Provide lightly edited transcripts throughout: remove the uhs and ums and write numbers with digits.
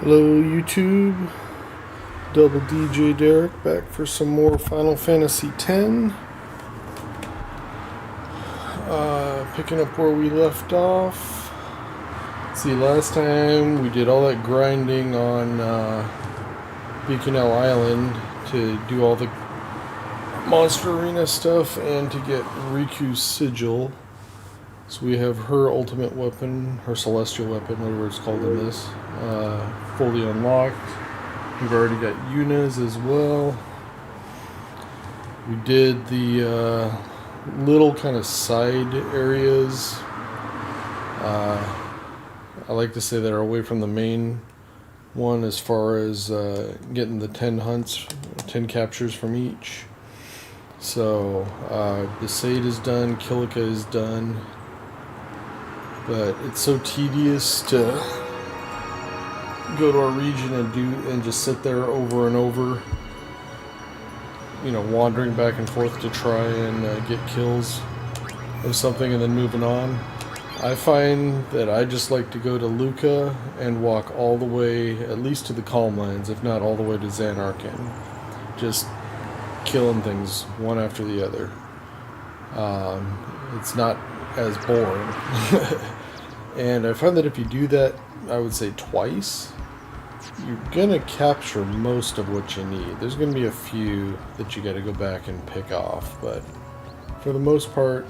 Hello YouTube, double DJ-Derek back for some more Final Fantasy X. Picking up where we left off. See, last time we did all that grinding on Beaconell Island to do all the Monster Arena stuff and to get Riku's sigil. So we have her ultimate weapon, her celestial weapon, whatever it's called in this, fully unlocked. We've already got Yuna's as well. We did the little kind of side areas. I like to say that are away from the main one as far as getting the 10 hunts, 10 captures from each. So Besaid is done, Kilika is done. But it's so tedious to go to a region and just sit there over and over, you know, wandering back and forth to try and get kills of something and then moving on. I find that I just like to go to Luca and walk all the way, at least to the Calm Lands, if not all the way to Zanarkand. Just killing things one after the other. It's not as boring. And I find that if you do that, I would say twice, you're gonna capture most of what you need. There's gonna be a few that you gotta go back and pick off, but for the most part,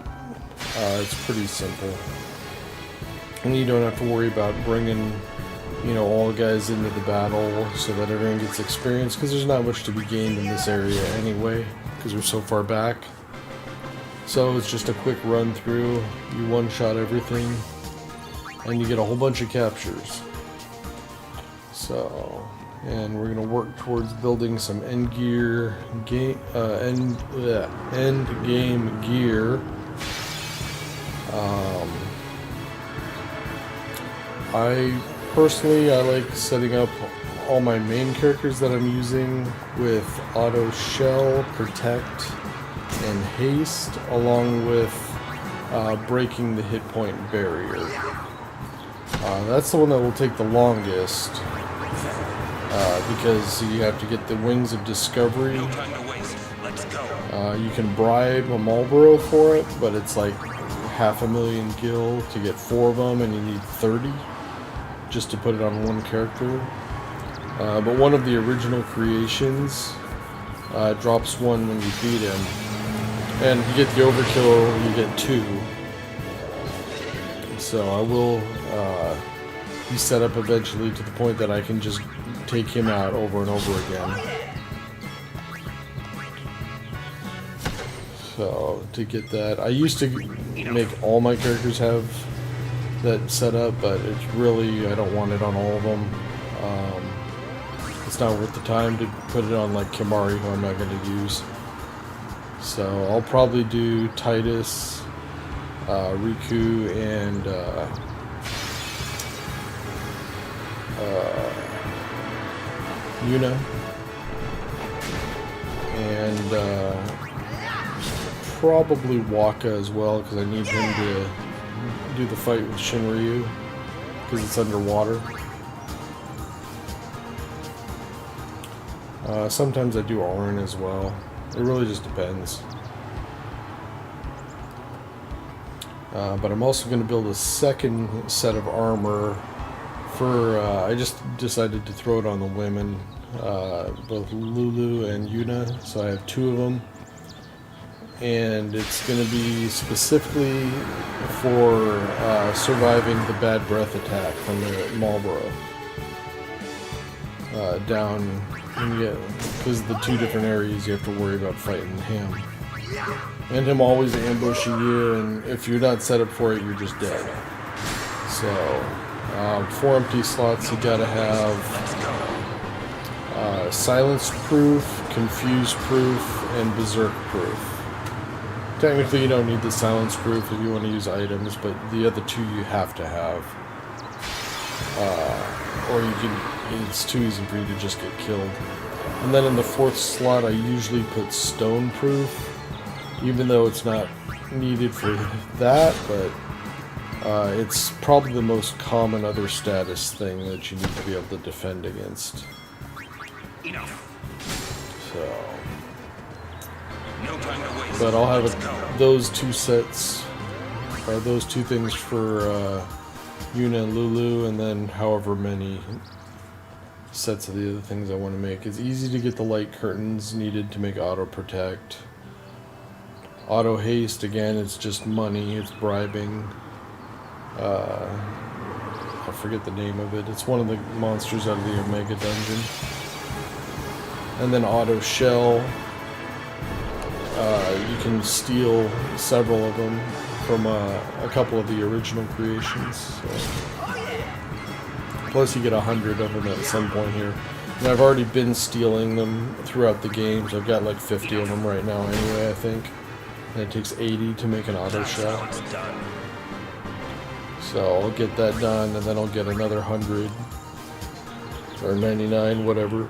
it's pretty simple. And you don't have to worry about bringing, you know, all the guys into the battle so that everyone gets experience, because there's not much to be gained in this area anyway, because we're so far back. So it's just a quick run through, you one-shot everything, and you get a whole bunch of captures. So, and we're gonna work towards building some end game gear. I like setting up all my main characters that I'm using with auto shell, protect, and haste, along with breaking the hit point barrier. That's the one that will take the longest, because you have to get the Wings of Discovery. You can bribe a Marlboro for it, but it's like 500,000 gil to get 4 of them, and you need 30 just to put it on one character. But one of the original creations drops one when you beat him, and if you get the overkill, you get 2. So I will be set up eventually to the point that I can just take him out over and over again. So to get that, I used to make all my characters have that set up, but it's really, I don't want it on all of them. It's not worth the time to put it on like Kimari, who I'm not going to use. So I'll probably do Titus, Riku, and Yuna, and probably Waka as well, because I need him to do the fight with Shinryu, because it's underwater. Sometimes I do Auron as well. It really just depends. But I'm also going to build a second set of armor for, I just decided to throw it on the women, both Lulu and Yuna, so I have 2 of them. And it's going to be specifically for surviving the bad breath attack from the Marlboro. Down, because the 2 different areas you have to worry about fighting him. And him always ambushing you, and if you're not set up for it, you're just dead. So, 4 empty slots, you gotta have silence proof, confuse proof, and berserk proof. Technically, you don't need the silence proof if you want to use items, but the other 2 you have to have. Or you can, it's too easy for you to just get killed. And then in the 4th slot, I usually put stone proof, even though it's not needed for that, but It's probably the most common other status thing that you need to be able to defend against. So, but I'll have those two sets, or those two things for Yuna and Lulu, and then however many sets of the other things I want to make. It's easy to get the light curtains needed to make auto protect. Auto haste, again, it's just money, it's bribing. I forget the name of it. It's one of the monsters out of the Omega dungeon. And then auto shell. You can steal several of them from a couple of the original creations. So. Plus you get 100 of them at some point here. And I've already been stealing them throughout the games. I've got like 50 of them right now anyway, I think. And it takes 80 to make an auto shell. So I'll get that done, and then I'll get another 100 or 99, whatever.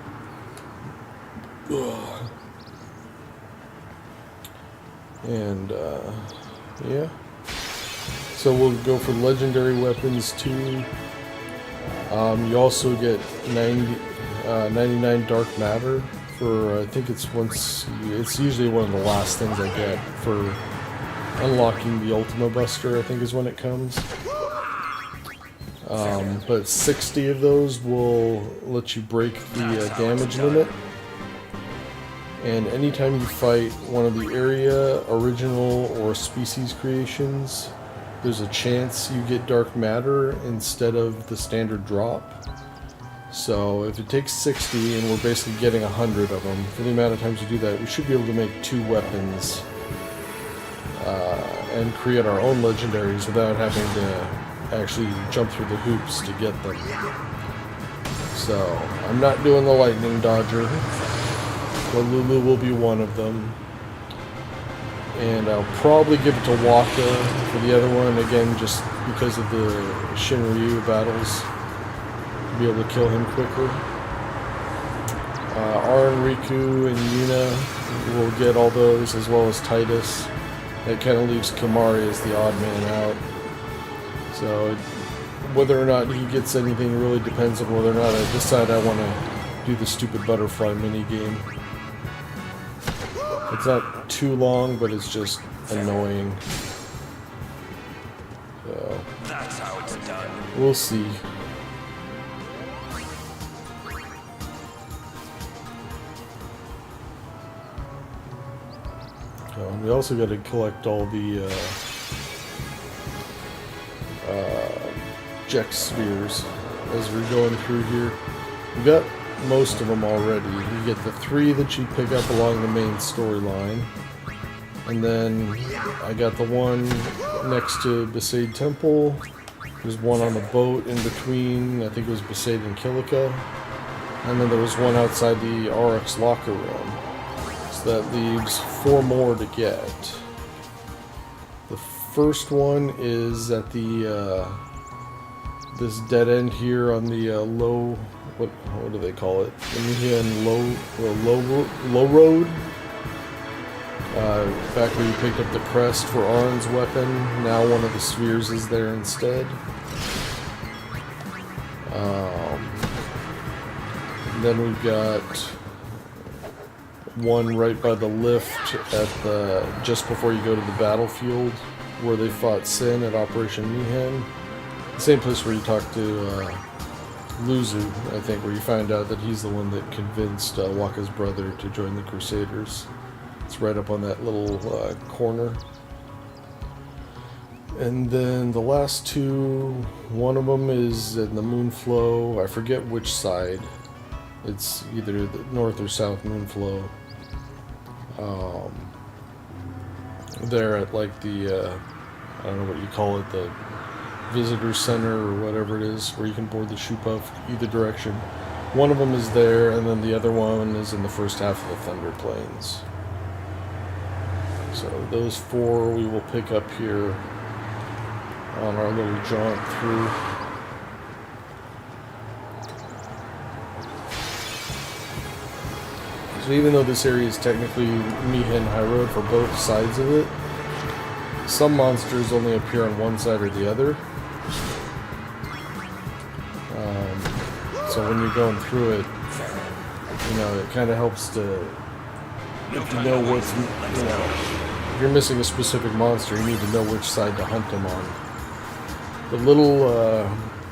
And yeah. So we'll go for legendary weapons too. You also get 99 dark matter for, I think it's it's usually one of the last things I get for unlocking the Ultima Buster, I think is when it comes. But 60 of those will let you break the damage limit. And anytime you fight one of the area, original, or species creations, there's a chance you get dark matter instead of the standard drop. So if it takes 60 and we're basically getting 100 of them, for the amount of times we do that, we should be able to make 2 weapons and create our own legendaries without having to actually jump through the hoops to get them. So I'm not doing the lightning dodger, but Lulu will be one of them. And I'll probably give it to Waka for the other one, again, just because of the Shinryu battles. Be able to kill him quicker. Arn, Riku, and Yuna will get all those, as well as Titus. That kind of leaves Kamari as the odd man out. So whether or not he gets anything really depends on whether or not I decide I want to do the stupid butterfly minigame. It's not too long, but it's just annoying. So that's how it's done. We'll see. We also got to collect all the Jecht spheres as we're going through here. We got most of them already. You get the 3 that you pick up along the main storyline, and then I got the one next to Besaid Temple. There's one on the boat in between, I think it was Besaid and Kilika, and then there was one outside the RX locker room. So that leaves 4 more to get. The first one is at the this dead end here on the low. What do they call it? Low road. Back where you picked up the crest for Arn's weapon. Now one of the spheres is there instead. Then we've got one right by the lift at the just before you go to the battlefield where they fought Sin at Operation Mihen. The same place where you talk to Luzu, I think, where you find out that he's the one that convinced Waka's brother to join the Crusaders. It's right up on that little corner. And then the last 2, one of them is in the Moonflow. I forget which side. It's either the north or south Moonflow. There at like the, I don't know what you call it, the visitor center or whatever it is, where you can board the Shupuff either direction. One of them is there, and then the other one is in the first half of the Thunder Plains. So those 4 we will pick up here on our little jaunt through. So even though this area is technically Mihen High Road for both sides of it, some monsters only appear on one side or the other. So when you're going through it, you know, it kind of helps to, if you know what's, you know, if you're missing a specific monster, you need to know which side to hunt them on. The little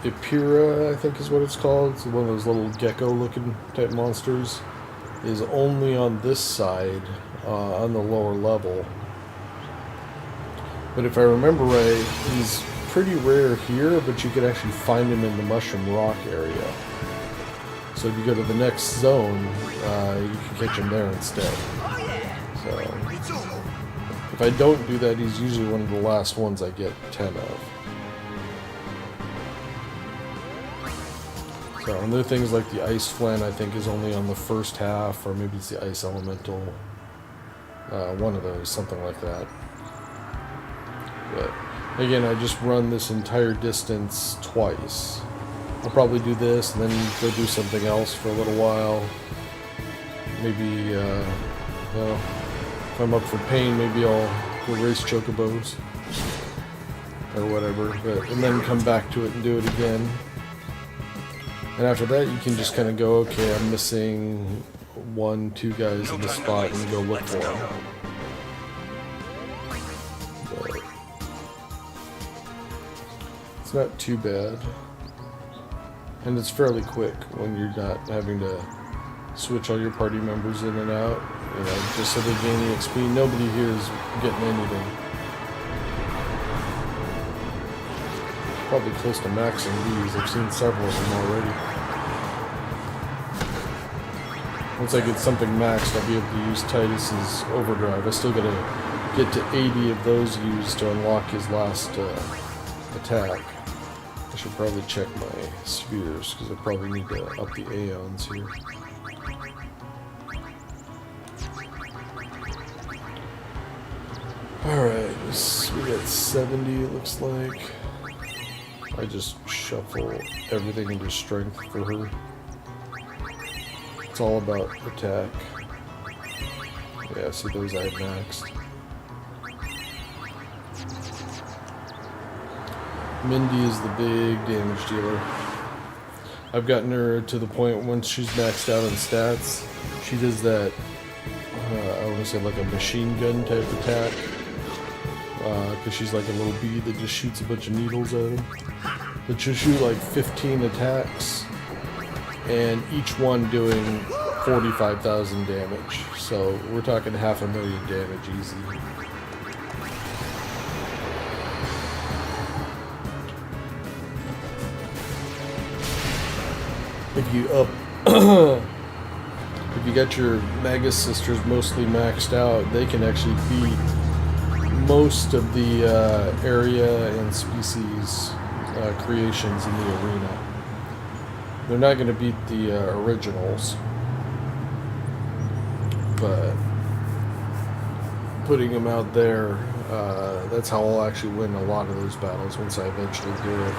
Epira, I think is what it's called, it's one of those little gecko-looking type monsters, is only on this side, on the lower level. But if I remember right, he's pretty rare here, but you can actually find him in the Mushroom Rock area. So if you go to the next zone, you can catch him there instead. So if I don't do that, he's usually one of the last ones I get 10 of. So, and there are things like the Ice Flan, I think, is only on the first half, or maybe it's the Ice Elemental. One of those, something like that. But again, I just run this entire distance twice. I'll probably do this and then go do something else for a little while. Maybe, well, if I'm up for pain, maybe I'll go race chocobos or whatever. And then come back to it and do it again. And after that, you can just kind of go, okay, I'm missing 1-2 guys in this spot, and go look for them. But it's not too bad. And it's fairly quick when you're not having to switch all your party members in and out, you know, just so they gain the XP. Nobody here is getting anything. Probably close to maxing these. I've seen several of them already. Once I get something maxed, I'll be able to use Titus's overdrive. I still gotta get to 80 of those used to unlock his last attack. I should probably check my spheres, because I probably need to up the Aeons here. Alright, we got 70 it looks like. I just shuffle everything into strength for her. It's all about attack. Yeah, see those I had maxed. Mindy is the big damage dealer. I've gotten her to the point once she's maxed out on stats, she does that, I want to say like a machine gun type attack. Because she's like a little bee that just shoots a bunch of needles at him. But she'll shoot like 15 attacks, and each one doing 45,000 damage. So we're talking 500,000 damage easy. If you up, if you got your Magus sisters mostly maxed out, they can actually beat most of the area and species creations in the arena. They're not going to beat the originals, but putting them out there, that's how I'll actually win a lot of those battles once I eventually do it.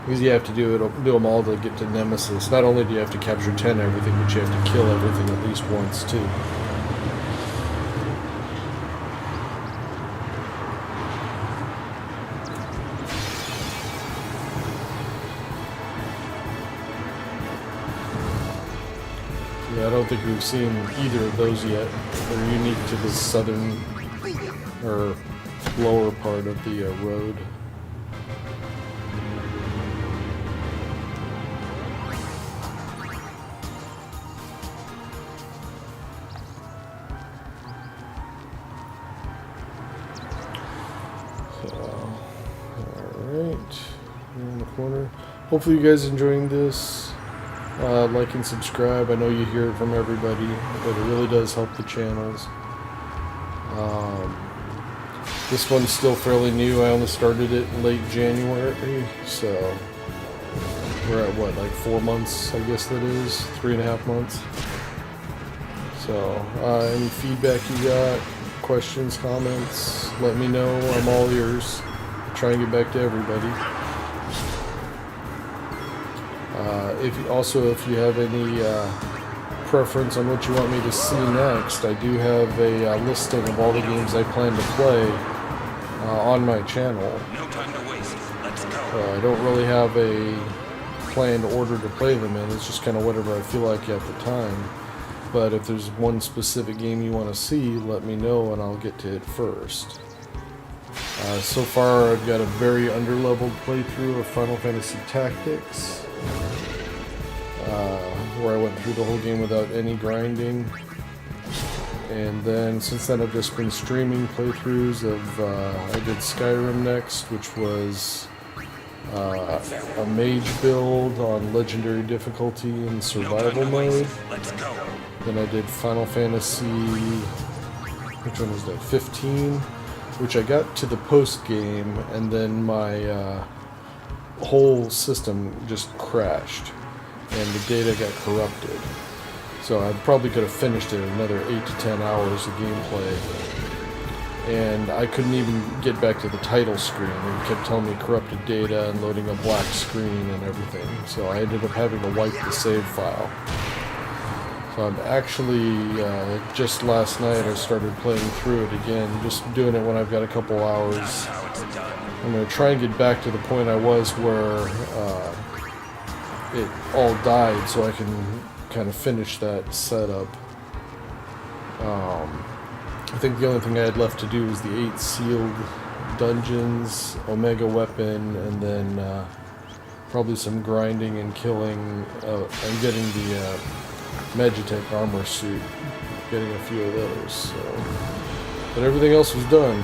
Because you have to do them all to get to Nemesis. Not only do you have to capture 10 everything, but you have to kill everything at least once too. Yeah, I don't think we've seen either of those yet. They're unique to the southern or lower part of the road. In the corner. Hopefully you guys enjoying this. Like and subscribe. I know you hear it from everybody, but it really does help the channels. This one's still fairly new. I only started it in late January, so we're at what, like 4 months, I guess that is, 3.5 months. So any feedback you got, questions, comments, let me know. I'm all ears. Try and get back to everybody. If you have any preference on what you want me to see next, I do have a listing of all the games I plan to play on my channel. No time to waste. Let's go. I don't really have a planned order to play them in. It's just kind of whatever I feel like at the time. But if there's one specific game you want to see, let me know and I'll get to it first. So far, I've got a very underleveled playthrough of Final Fantasy Tactics, where I went through the whole game without any grinding. And then, since then, I've just been streaming playthroughs of, I did Skyrim next, which was a mage build on legendary difficulty and survival mode. Then I did Final Fantasy, which one was that, 15, which I got to the post game, and then my whole system just crashed, and the data got corrupted. So I probably could have finished it in another 8 to 10 hours of gameplay. And I couldn't even get back to the title screen. It kept telling me corrupted data and loading a black screen and everything. So I ended up having to wipe the save file. So I'm actually, just last night I started playing through it again, just doing it when I've got a couple hours. I'm going to try and get back to the point I was where it all died so I can kind of finish that setup. I think the only thing I had left to do was the 8 sealed dungeons, Omega weapon, and then probably some grinding and killing, and getting the Magitech armor suit, getting a few of those. So. But everything else was done.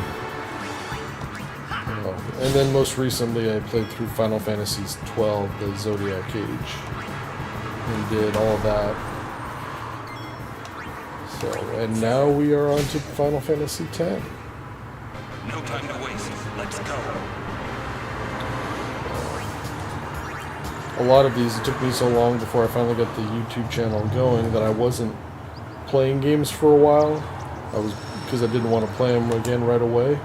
And then most recently I played through Final Fantasy 12, the Zodiac Age, and did all of that. So, and now we are on to Final Fantasy X. No time to waste. Let's go. A lot of these, it took me so long before I finally got the YouTube channel going that I wasn't playing games for a while. Because I didn't want to play them again right away.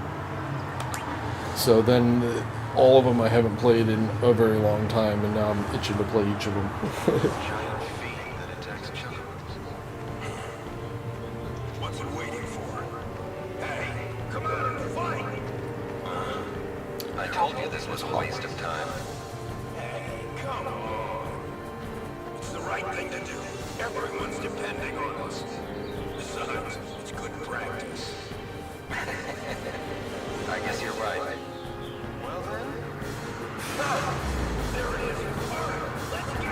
So then all of them I haven't played in a very long time, and now I'm itching to play each of them. What's it waiting for? Hey, come out and fight! I told you this was a waste of time. Hey, come on. It's the right thing to do. Everyone's depending on us. Besides, it's good practice. I guess you're right. Well then. There it is. Let's go.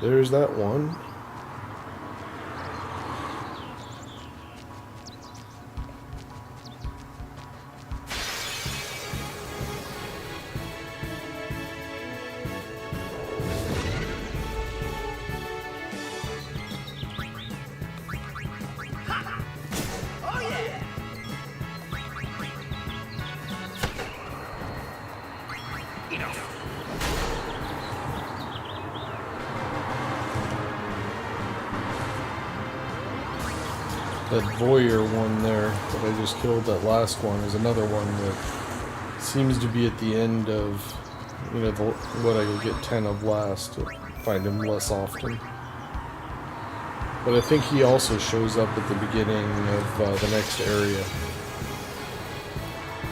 There's that one. That voyeur one there that I just killed, that last one, is another one that seems to be at the end of, what I will get 10 of last, to find him less often. But I think he also shows up at the beginning of the next area.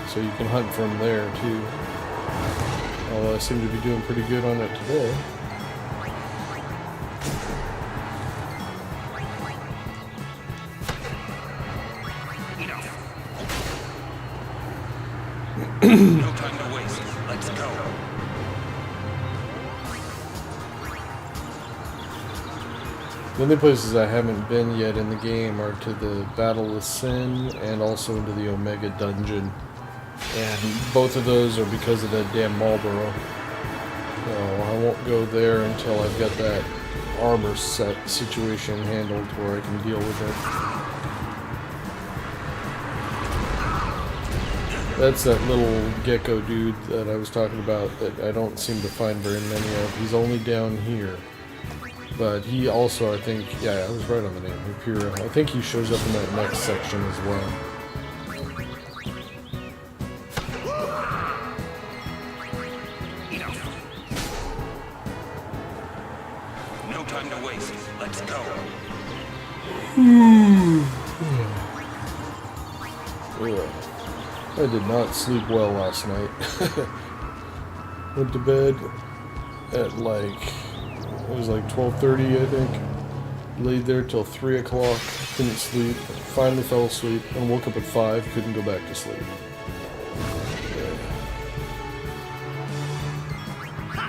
So you can hunt from there too. Although I seem to be doing pretty good on it today. No time to waste. Let's go. The only places I haven't been yet in the game are to the Battle of Sin and also into the Omega Dungeon. And both of those are because of that damn Marlboro. So I won't go there until I've got that armor set situation handled where I can deal with it. That's that little gecko dude that I was talking about that I don't seem to find very many of. He's only down here. But he also, I think, yeah, I was right on the name, Hyperion. I think he shows up in that next section as well. time to waste. Let's go. Yeah. I did not sleep well last night. Went to bed at like, it was like 12:30, I think. Laid there till 3 o'clock, couldn't sleep, finally fell asleep, and woke up at 5, couldn't go back to sleep. Yeah.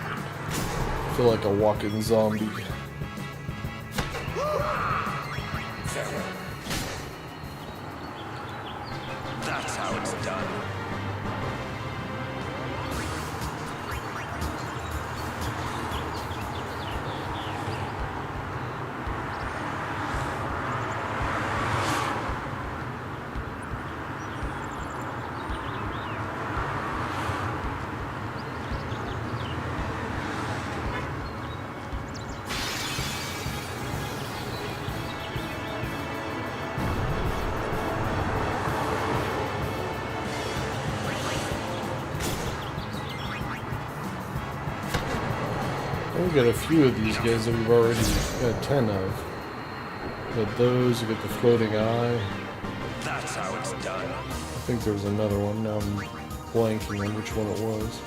I feel like a walking zombie. That's how it's done. We've got a few of these guys that we've already got 10 of. Got those, you got the floating eye. That's how it's done. I think there was another one, now I'm blanking on which one it was.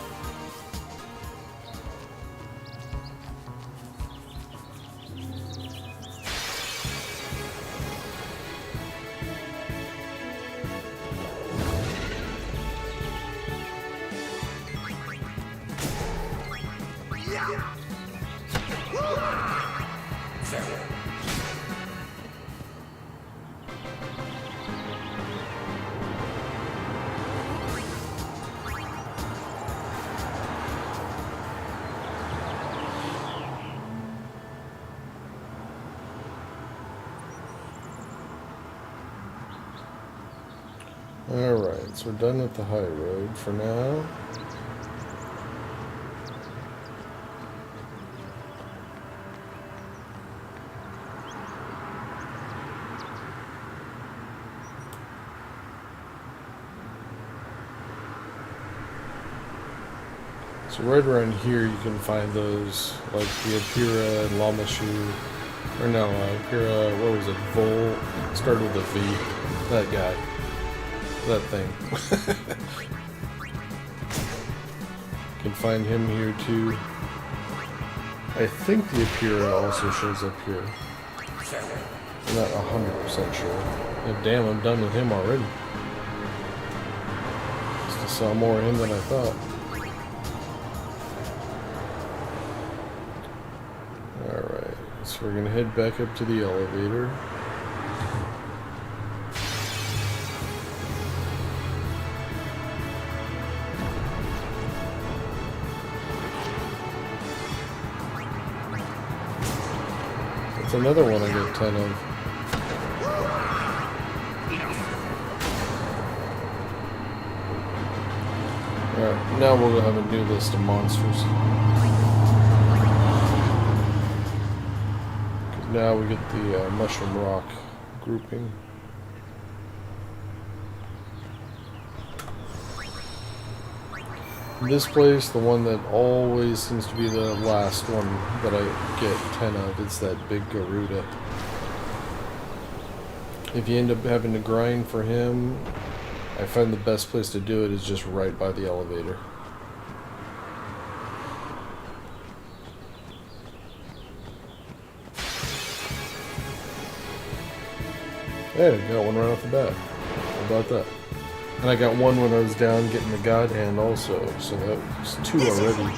Alright, so we're done with the high road for now. So right around here you can find those, like the Apira and Lamashu, or no, Apira, what was it, Vol, started with a V, that guy. That thing. You can find him here too. I think the Apira also shows up here. I'm not 100% sure. Oh, damn, I'm done with him already. I saw more of him than I thought. Alright, so we're gonna head back up to the elevator. Another one I got 10 of. Alright, now we'll have a new list of monsters. Because now we get the Mushroom Rock grouping. This place, the one that always seems to be the last one that I get 10 of, it's that big Garuda. If you end up having to grind for him, I find the best place to do it is just right by the elevator. Hey, I got one right off the bat. How about that? And I got one when I was down getting the God Hand also, so that was 2 already.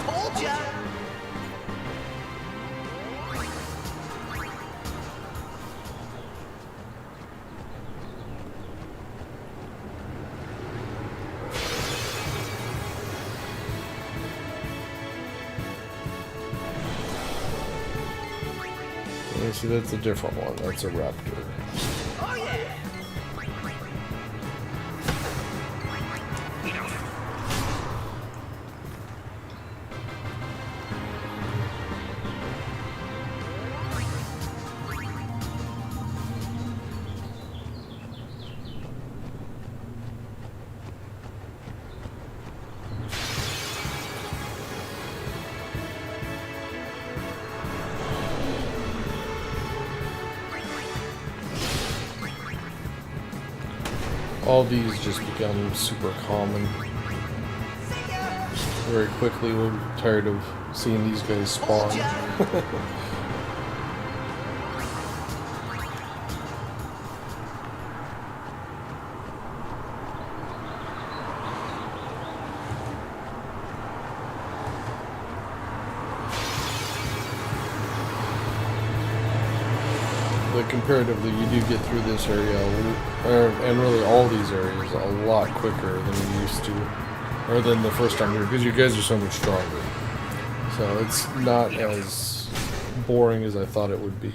Told ya. See, that's a different one. That's a raptor. Oh yeah. all these just become super common very quickly. We're tired of seeing these guys spawn. But comparatively, you do get through this area, and really all these areas, a lot quicker than you used to, or than the first time here, because you guys are so much stronger. So it's not as boring as I thought it would be.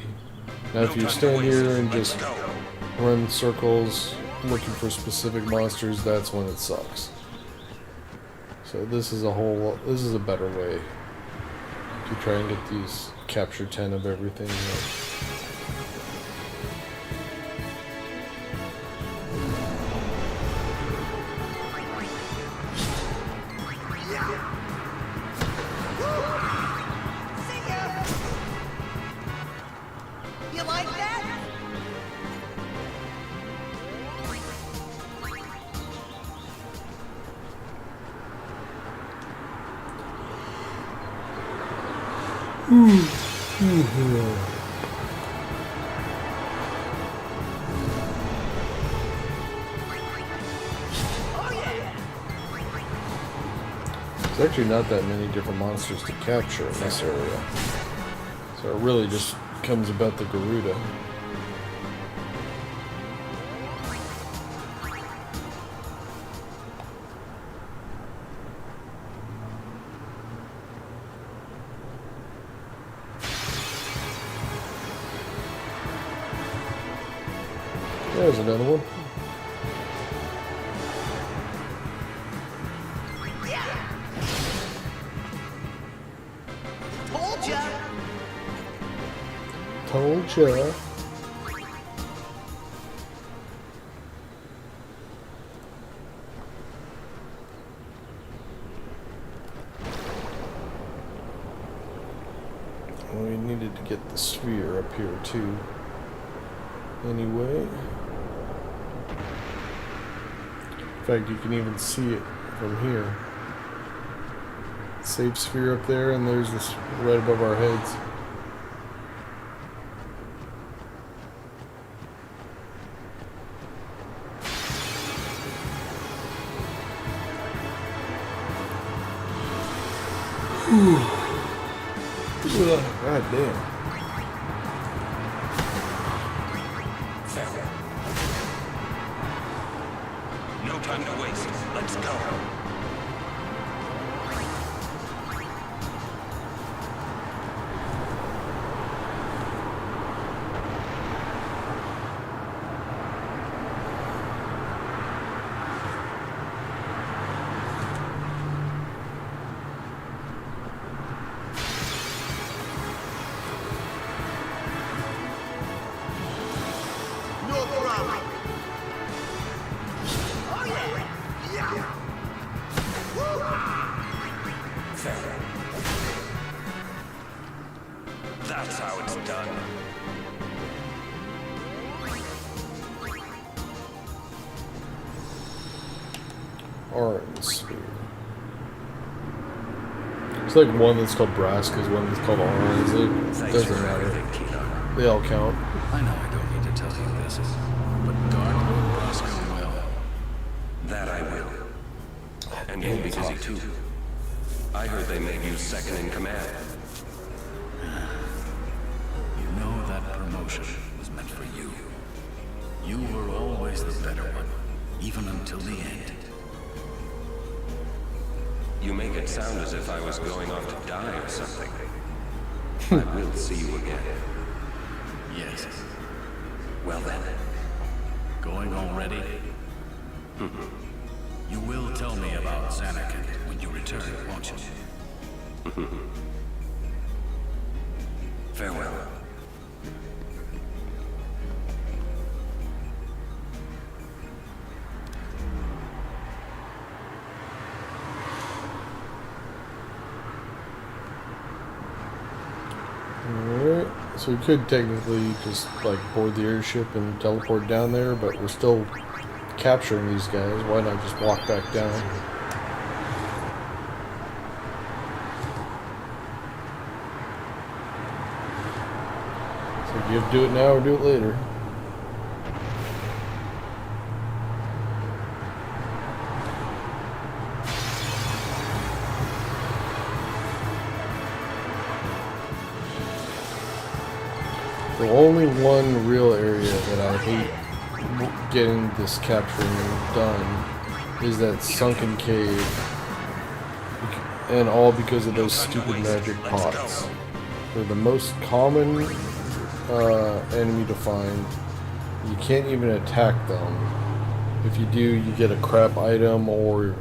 Now, if you stand here and just run circles looking for specific monsters, that's when it sucks. So this is a better way to try and get these capture 10 of everything. You like that? Oh yeah. There's actually not that many different monsters to capture in this area. So it really just comes about the Garuda. There's another one. Told ya. Told ya. We needed to get the sphere up here too. Anyway. In fact, you can even see it from here. Save sphere up there, and there's this right above our heads. God damn. No time to waste. Let's go. No problem. Oh yeah. Yeah. That's how it's done. Orange sphere. It's like one that's called Braska's, one that's called orange. It doesn't matter. They all count. I know I don't need to tell you this, but guard Lord Roscoe well. That I will. And you'll be busy too. I heard they made you second in command. You know that promotion was meant for you. You were always the better one, even until the end. You make it sound as if I was going off to die or something. I will see you again. Yes. Well then. Going already? You will tell me about Zanarkand when you return, won't you? Farewell. Alright, so we could technically just like board the airship and teleport down there, but we're still capturing these guys, why not just walk back down? So you have to do it now or do it later. The only one real area that I hate getting this capturing done is that sunken cave, and all because of those stupid magic pots. They're the most common enemy to find. You can't even attack them. If you do, you get a crap item, or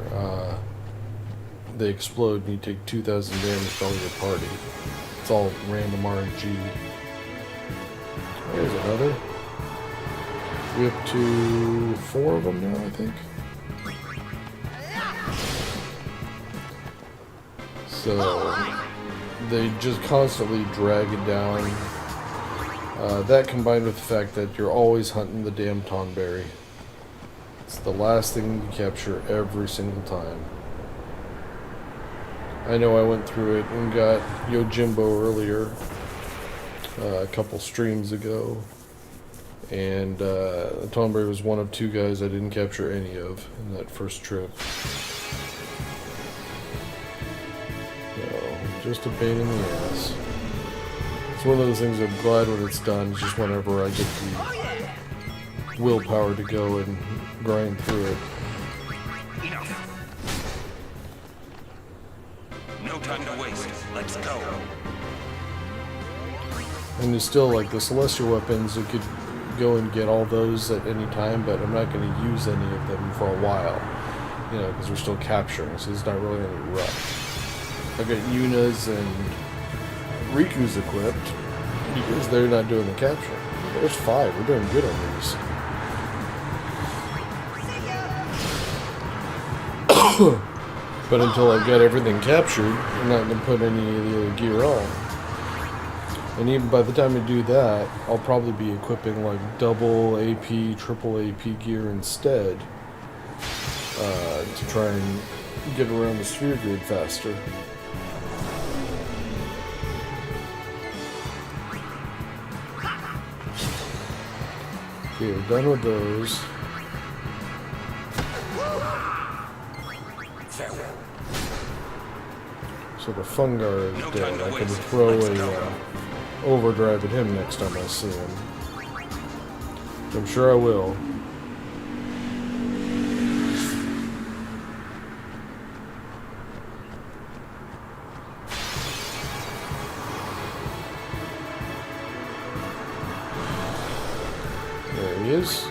they explode and you take 2,000 damage to all your party. It's all random RNG. There's another. We're up to 4 of them now, I think. So they just constantly drag it down. That combined with the fact that you're always hunting the damn tonberry. It's the last thing you capture every single time. I know I went through it and got Yojimbo earlier. A couple streams ago, and Tonberry was one of 2 guys I didn't capture any of in that first trip. So, just a pain in the ass. It's one of those things I'm glad when it's done. It's just whenever I get the willpower to go and grind through it. No time to waste. Let's go. And there's still, like, the celestial weapons, you could go and get all those at any time, but I'm not going to use any of them for a while, you know, because we're still capturing, so there's not really any rush. I've got Yuna's and Riku's equipped, because they're not doing the capturing. There's 5, we're doing good on these. But until I've got everything captured, I'm not going to put any of the other gear on. And even by the time I do that, I'll probably be equipping like double AP, triple AP gear instead, to try and get around the sphere grid faster. Okay, we're done with those. So the Fungar is dead. I can throw a overdrive at him next time I see him. I'm sure I will. There he is.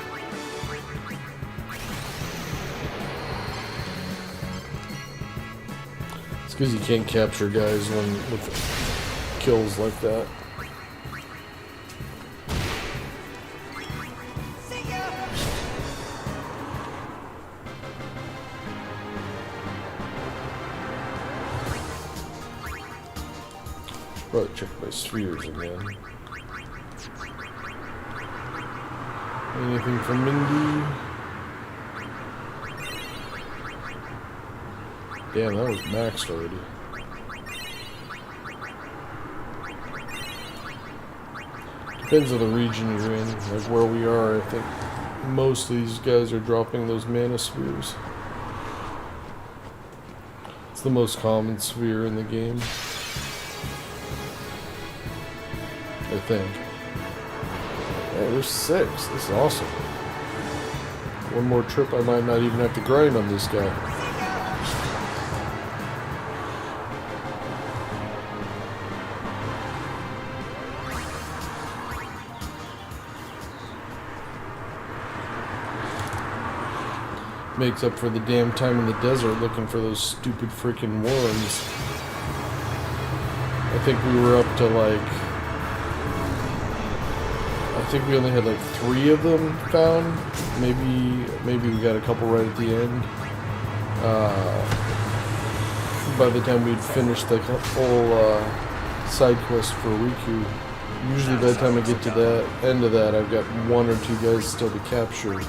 It's because you can't capture guys with kills like that. Probably check my spheres again. Anything from Mindy? Damn, that was maxed already. Depends on the region you're in. Like where we are, I think most of these guys are dropping those mana spheres. It's the most common sphere in the game, I think. Yeah, there's 6. This is awesome. One more trip, I might not even have to grind on this guy. Makes up for the damn time in the desert looking for those stupid freaking worms. I think we were up to like... I think we only had like 3 of them found. Maybe we got a couple right at the end. By the time we'd finished the whole side quest for Riku, usually by the time I get to the end of that, I've got 1 or 2 guys still to capture.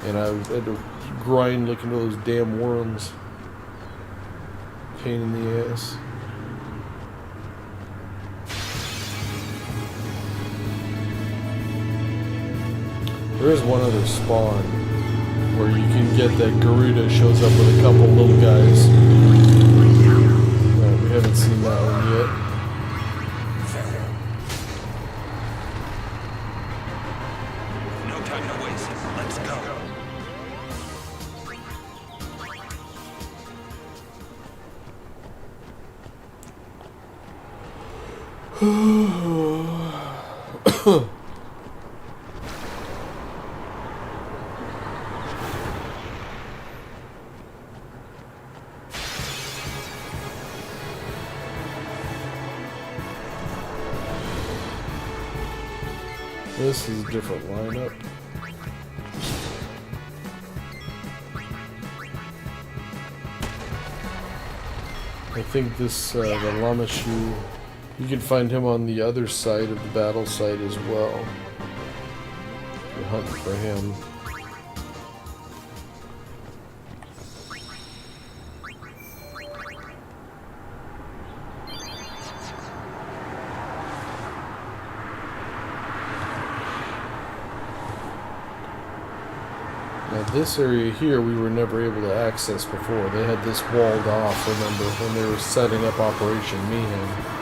And I had to grind looking at those damn worms. Pain in the ass. There is one other spawn where you can get that Garuda shows up with a couple little guys. We haven't seen that one yet. No time to waste. Let's go. This is a different lineup. I think this, the Lamashu, you can find him on the other side of the battle site as well. You're hunting for him. Now this area here we were never able to access before. They had this walled off, remember, when they were setting up Operation Mayhem.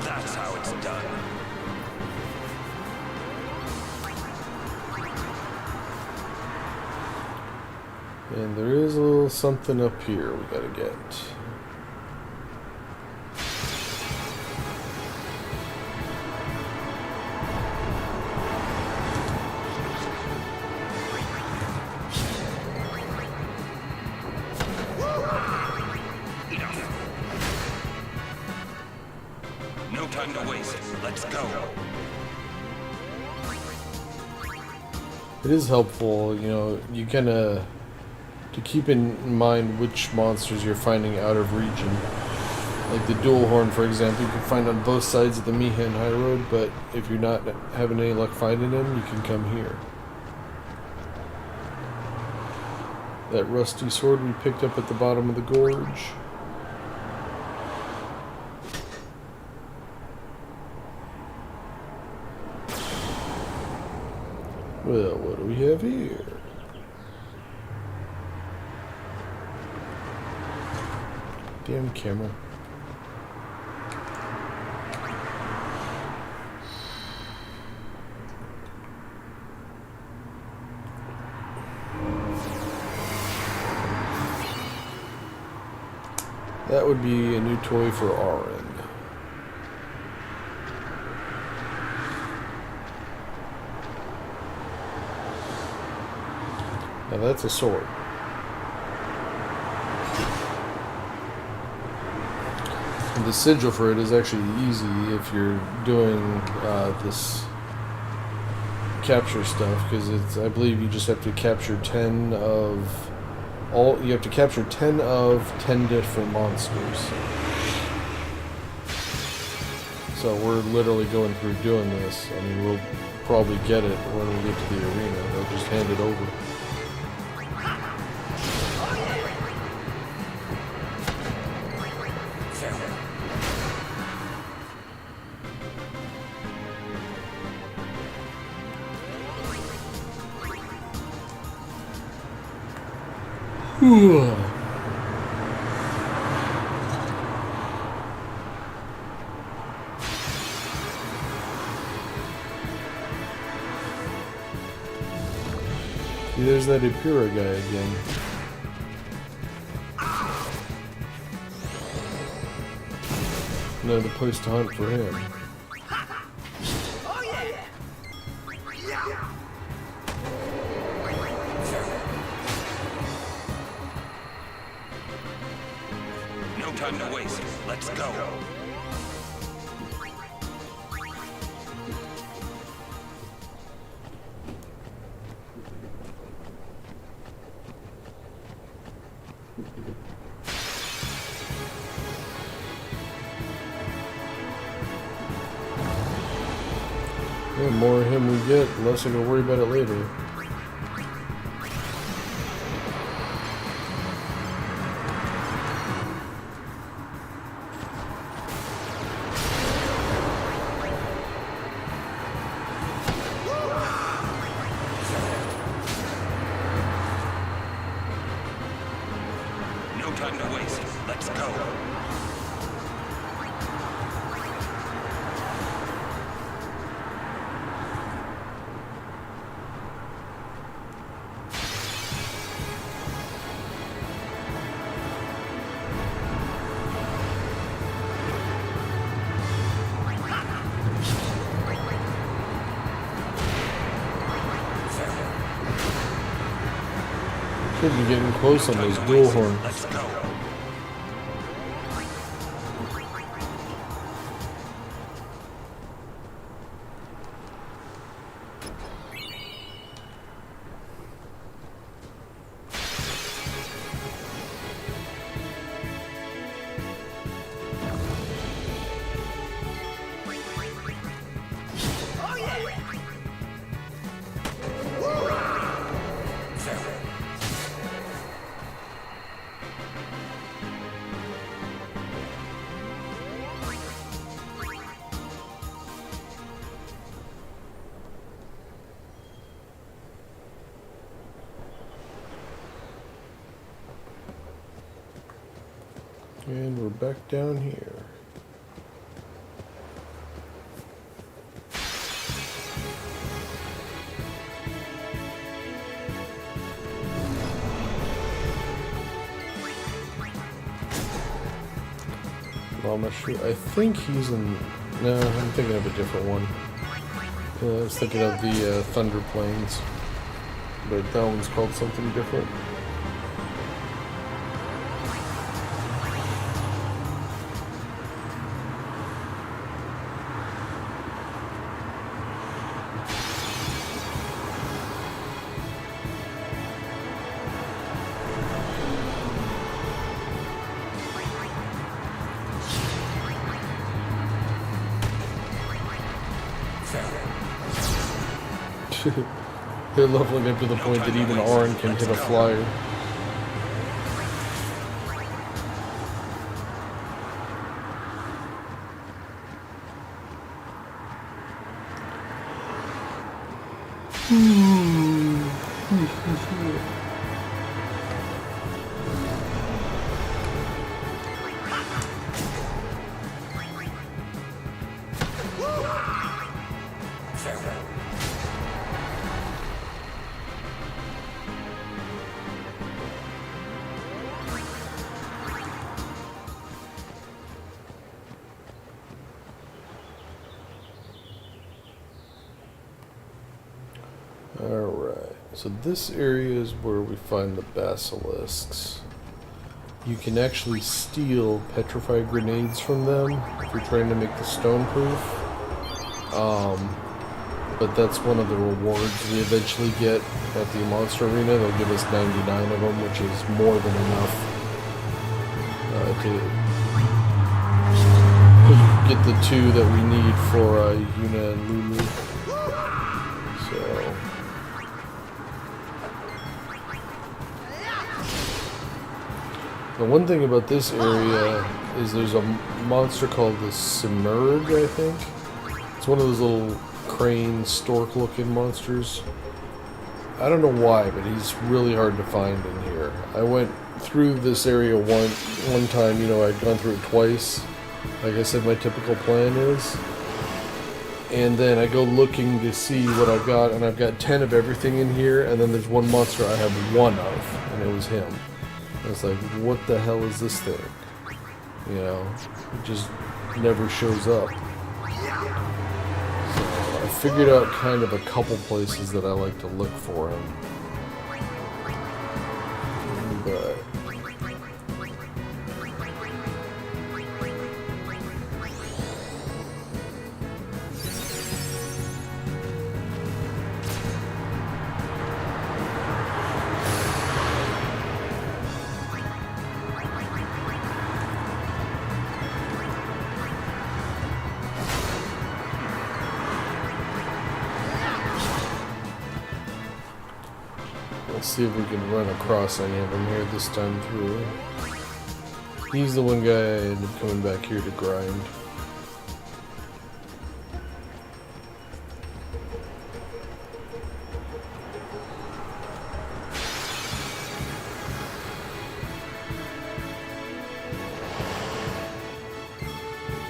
That's how it's done. And there is a little something up here we gotta get. No time to waste. Let's go. It is helpful, you know, you kinda to keep in mind which monsters you're finding out of region. Like the dual horn, for example, you can find on both sides of the Mihan High Road, but if you're not having any luck finding them, you can come here. That rusty sword we picked up at the bottom of the gorge. Well, what do we have here? Damn camera. That would be a new toy for Arin. Now that's a sword. And the sigil for it is actually easy if you're doing this capture stuff, because it's, I believe you just have to capture 10 of all, you have to capture 10 of 10 different monsters. So we're literally going through doing this. I mean, we'll probably get it when we get to the arena. They'll just hand it over. See, there's that Ipura guy again. Another place to hunt for him. No time to waste. Let's go. The more of him we get, the less I gotta worry about it later. No time to waste. Let's go. Should be getting close on those dual horns. Let's go. And we're back down here. Well, I'm not sure. I think he's in... No, I'm thinking of a different one. I was thinking of the Thunder Plains. But that one's called something different. They're leveling up to the point that even Auron can hit a flyer. Alright, so this area is where we find the basilisks. You can actually steal petrified grenades from them if you're trying to make the stone proof. But that's one of the rewards we eventually get at the monster arena. They'll give us 99 of them, which is more than enough to get the 2 that we need for Yuna and Lulu. So... The one thing about this area is there's a monster called the Simurg, I think. It's one of those little crane, stork-looking monsters. I don't know why, but he's really hard to find in here. I went through this area one time, you know, I'd gone through it twice. Like I said, my typical plan is. And then I go looking to see what I've got, and I've got 10 of everything in here, and then there's one monster I have 1 of, and it was him. It's like, what the hell is this thing? You know, it just never shows up. So I figured out kind of a couple places that I like to look for him. But... Let's see if we can run across any of them here this time through. He's the one guy I ended up coming back here to grind.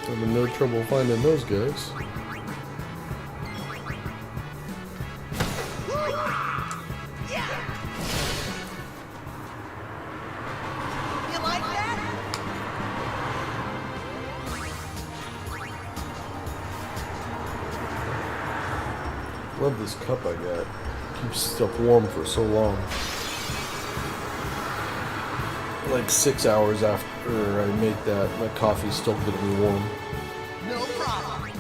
Having no trouble finding those guys. You like that? Love this cup I got. Keeps stuff warm for so long. Like 6 hours after I make that, my coffee's still gonna be warm. No problem.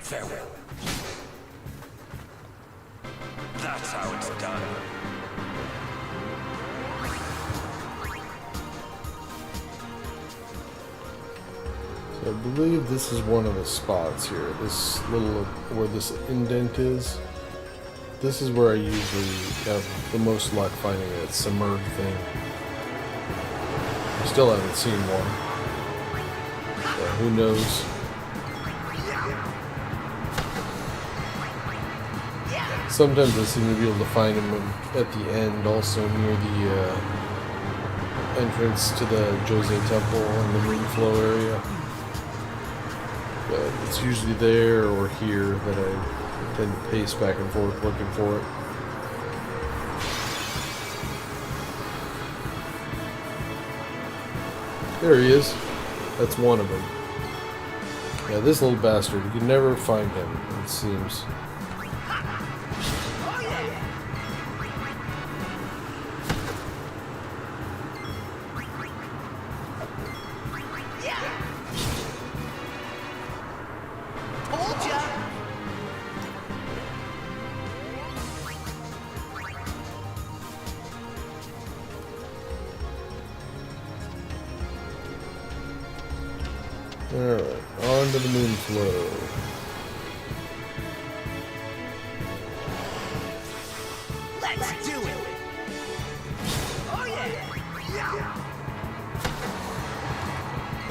Farewell. That's how it's done. So I believe this is one of the spots here. This little, where this indent is. This is where I usually have the most luck finding that submerged thing. I still haven't seen one. So who knows? Sometimes I seem to be able to find them at the end, also near the entrance to the Jose Temple and the Moonflow area. But it's usually there or here that I tend to pace back and forth looking for it. There he is. That's one of them. Yeah, this little bastard, you can never find him, it seems. Told ya. Alright, on to the Moonflow. Let's do it. Oh yeah.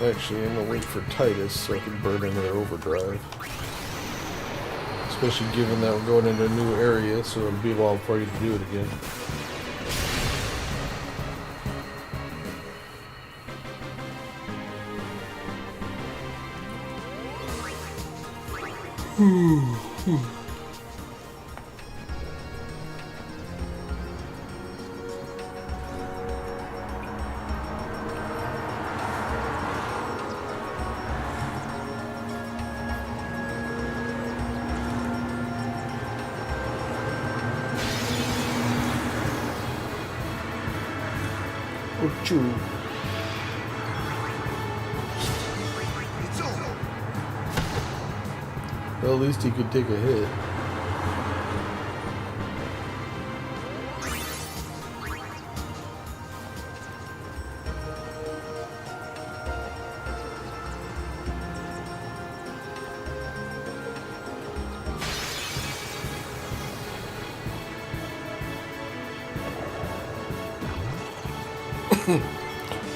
Actually, I'm gonna wait for Titus so I can burn into their overdrive. Especially given that we're going into a new area, so it'll be a while before you can do it again. Oh, true. It's over. Well, at least he could take a hit.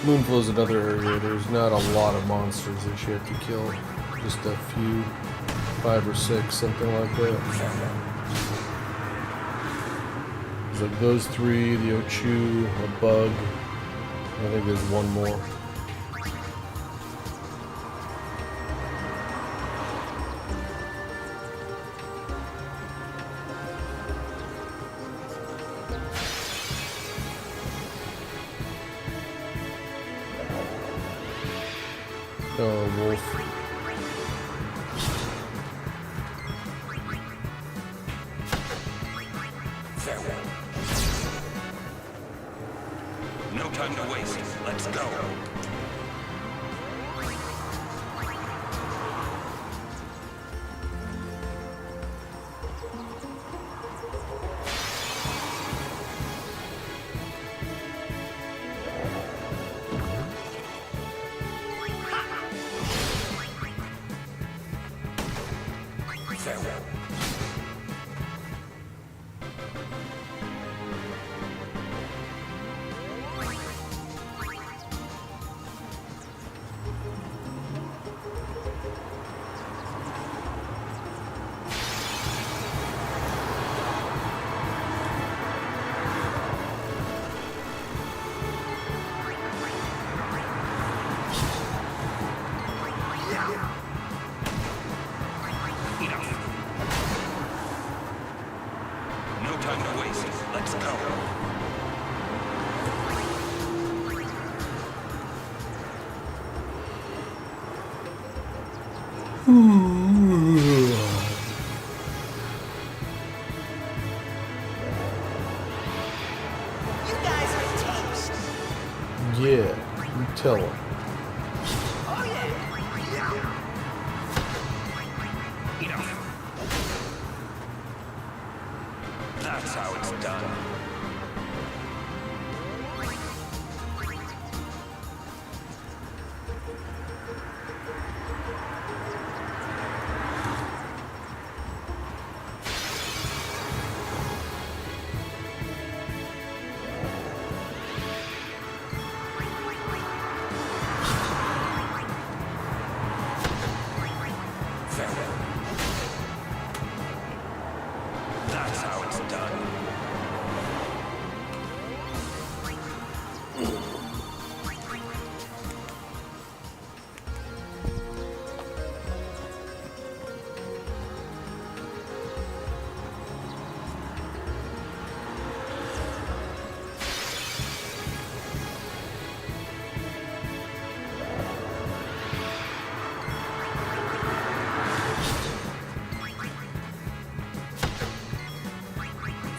Moonflow's another area. There's not a lot of monsters that you have to kill. Just a few. 5 or 6, something like that. There's like those 3, the Ochu, a bug. I think there's one more. Oh, wolf. Farewell. No time to waste. Let's go. time to waste. Let's go. You guys are toast. Yeah, you tell him. Oh yeah. Enough. That's how it's done. Farewell. That's how it's done.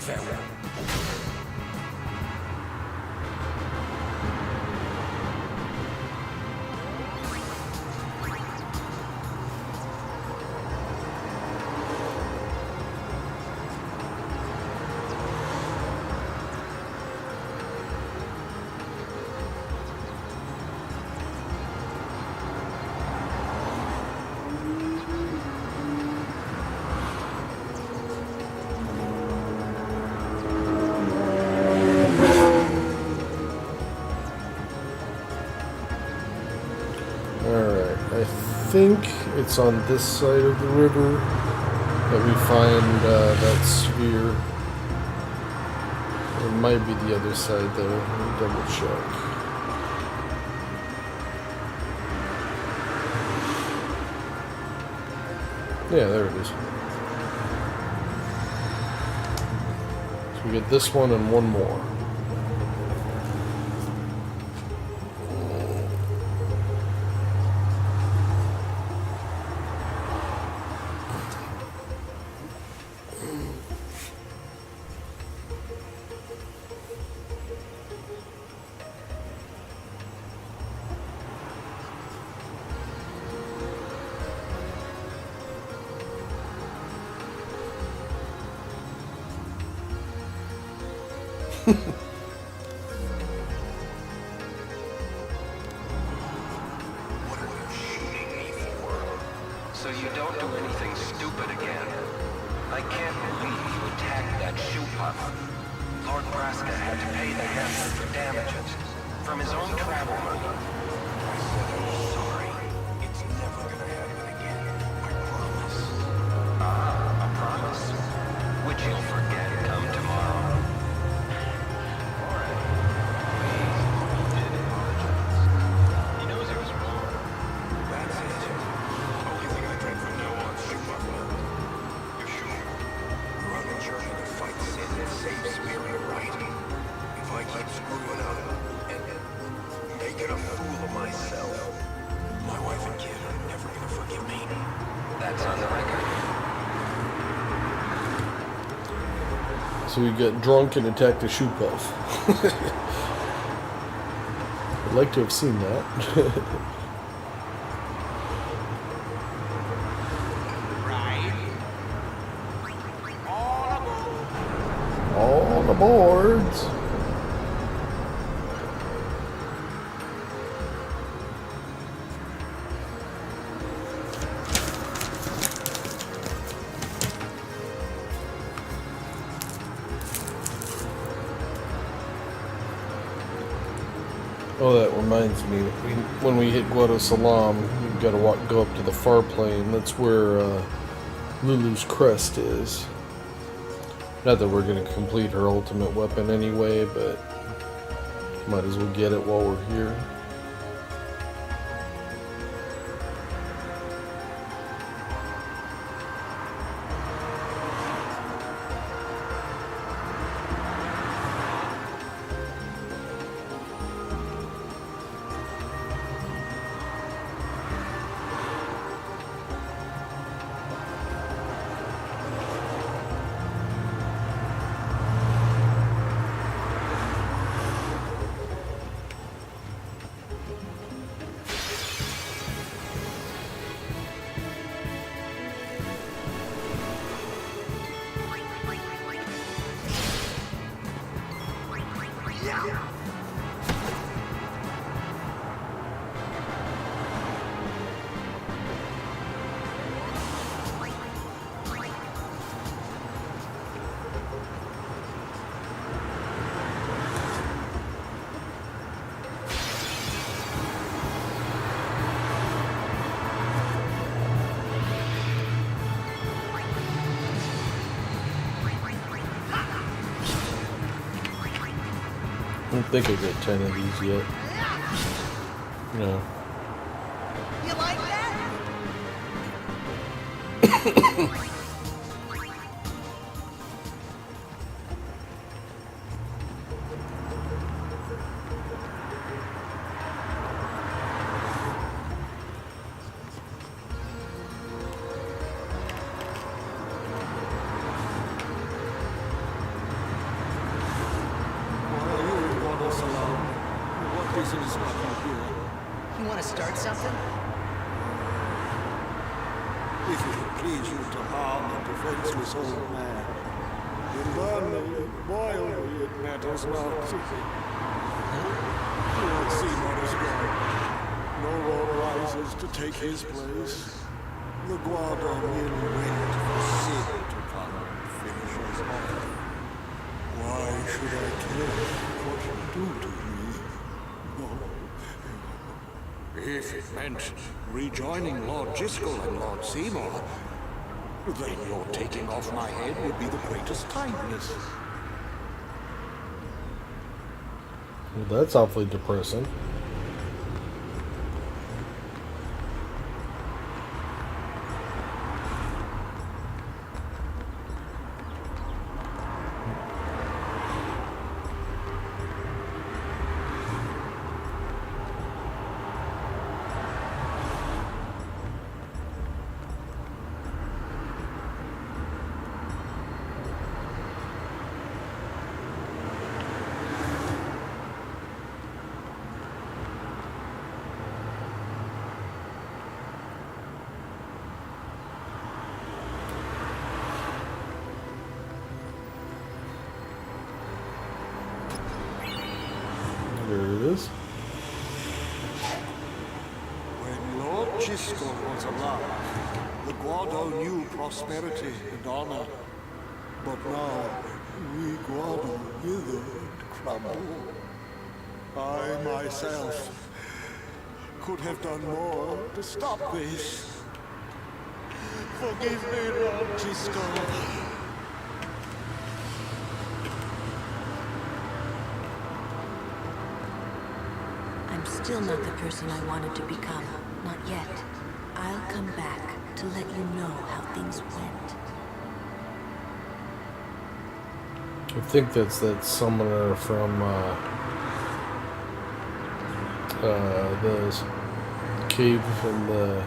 Farewell. Alright, I think it's on this side of the river that we find that sphere. It might be the other side though. Let me double check. Yeah, there it is. So we get this one and one more. What are you shooting me for? So you don't do anything stupid again. I can't believe you attacked that shoe pup. Lord Braska had to pay the handler for damages from his own travel money. I said I'm sorry. It's never gonna happen again. I promise. Ah, a promise? Which you'll forget come tomorrow. Alright. He did apologize. He knows he was wrong. That's it. Only thing I drink from now on is shoe pup milk. You're sure? We're on a journey to fight sin and save Spirit, right? If I keep screwing up and making a fool of myself, my wife and kid are never gonna forgive me. That's on the record. So we got drunk and attacked the shoe puff. I'd like to have seen that. Right. All the boards. Oh, that reminds me. When we hit Guado Salam, you've got to go up to the far plane. That's where Lulu's crest is. Not that we're going to complete her ultimate weapon anyway, but might as well get it while we're here. don't think I get 10 of these yet. No. You like that? You want to start something? If it would please you to harm a defenseless old man, then burn me, boil me, it matters not. Lord Seymour is gone. No one rises to take his place. The Guardo merely wait for Sid to come and finish us off. Why should I care what you do to me? If it meant rejoining Lord Driscoll and Lord Seymour, then your taking off my head would be the greatest kindness. Well, that's awfully depressing. There it is. When Lord Driscoll was alive, the Guardo knew prosperity and honor. But now, we Guardo wither and crumble. I myself could have done more to stop this. Forgive me, Lord Driscoll. I'm still not the person I wanted to become. Not yet. I'll come back to let you know how things went. I think that's that summoner from the cave in the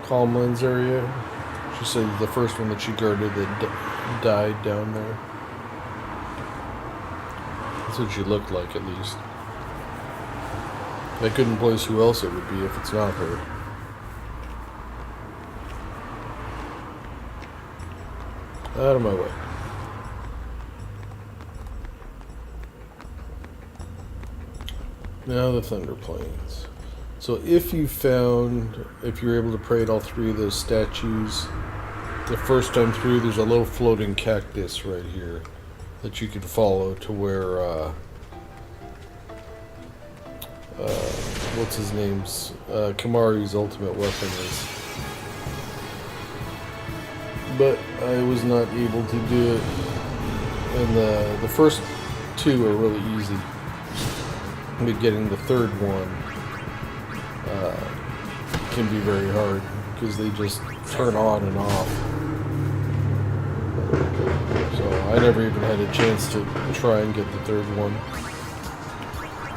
Calmlands area. She said the first one that she guarded that died down there. That's what she looked like, at least. I couldn't place who else it would be if it's not her. Out of my way. Now the Thunder Plains. So if you're able to pray at all three of those statues, the first time through, there's a little floating cactus right here that you can follow to where, what's his name's, Kamari's ultimate weapon is. But I was not able to do it, and the first two are really easy. But getting the third one can be very hard because they just turn on and off. So I never even had a chance to try and get the third one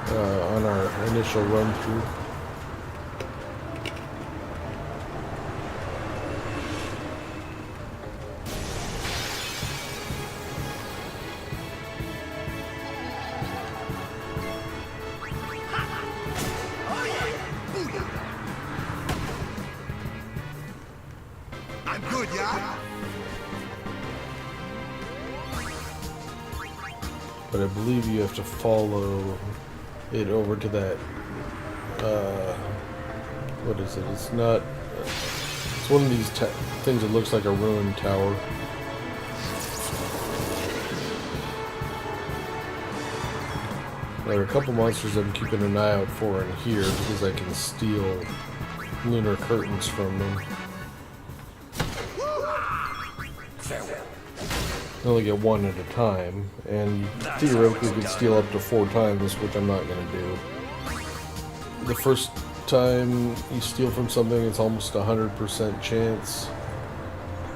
on our initial run through. I'm good, yeah? But I believe you have to follow it over to that, what is it? It's not, it's one of these things that looks like a ruined tower. There are a couple monsters I'm keeping an eye out for in here because I can steal lunar curtains from them. Farewell. You only get one at a time, and you theoretically could steal up to 4 times, which I'm not going to do. The first time you steal from something, it's almost 100% chance.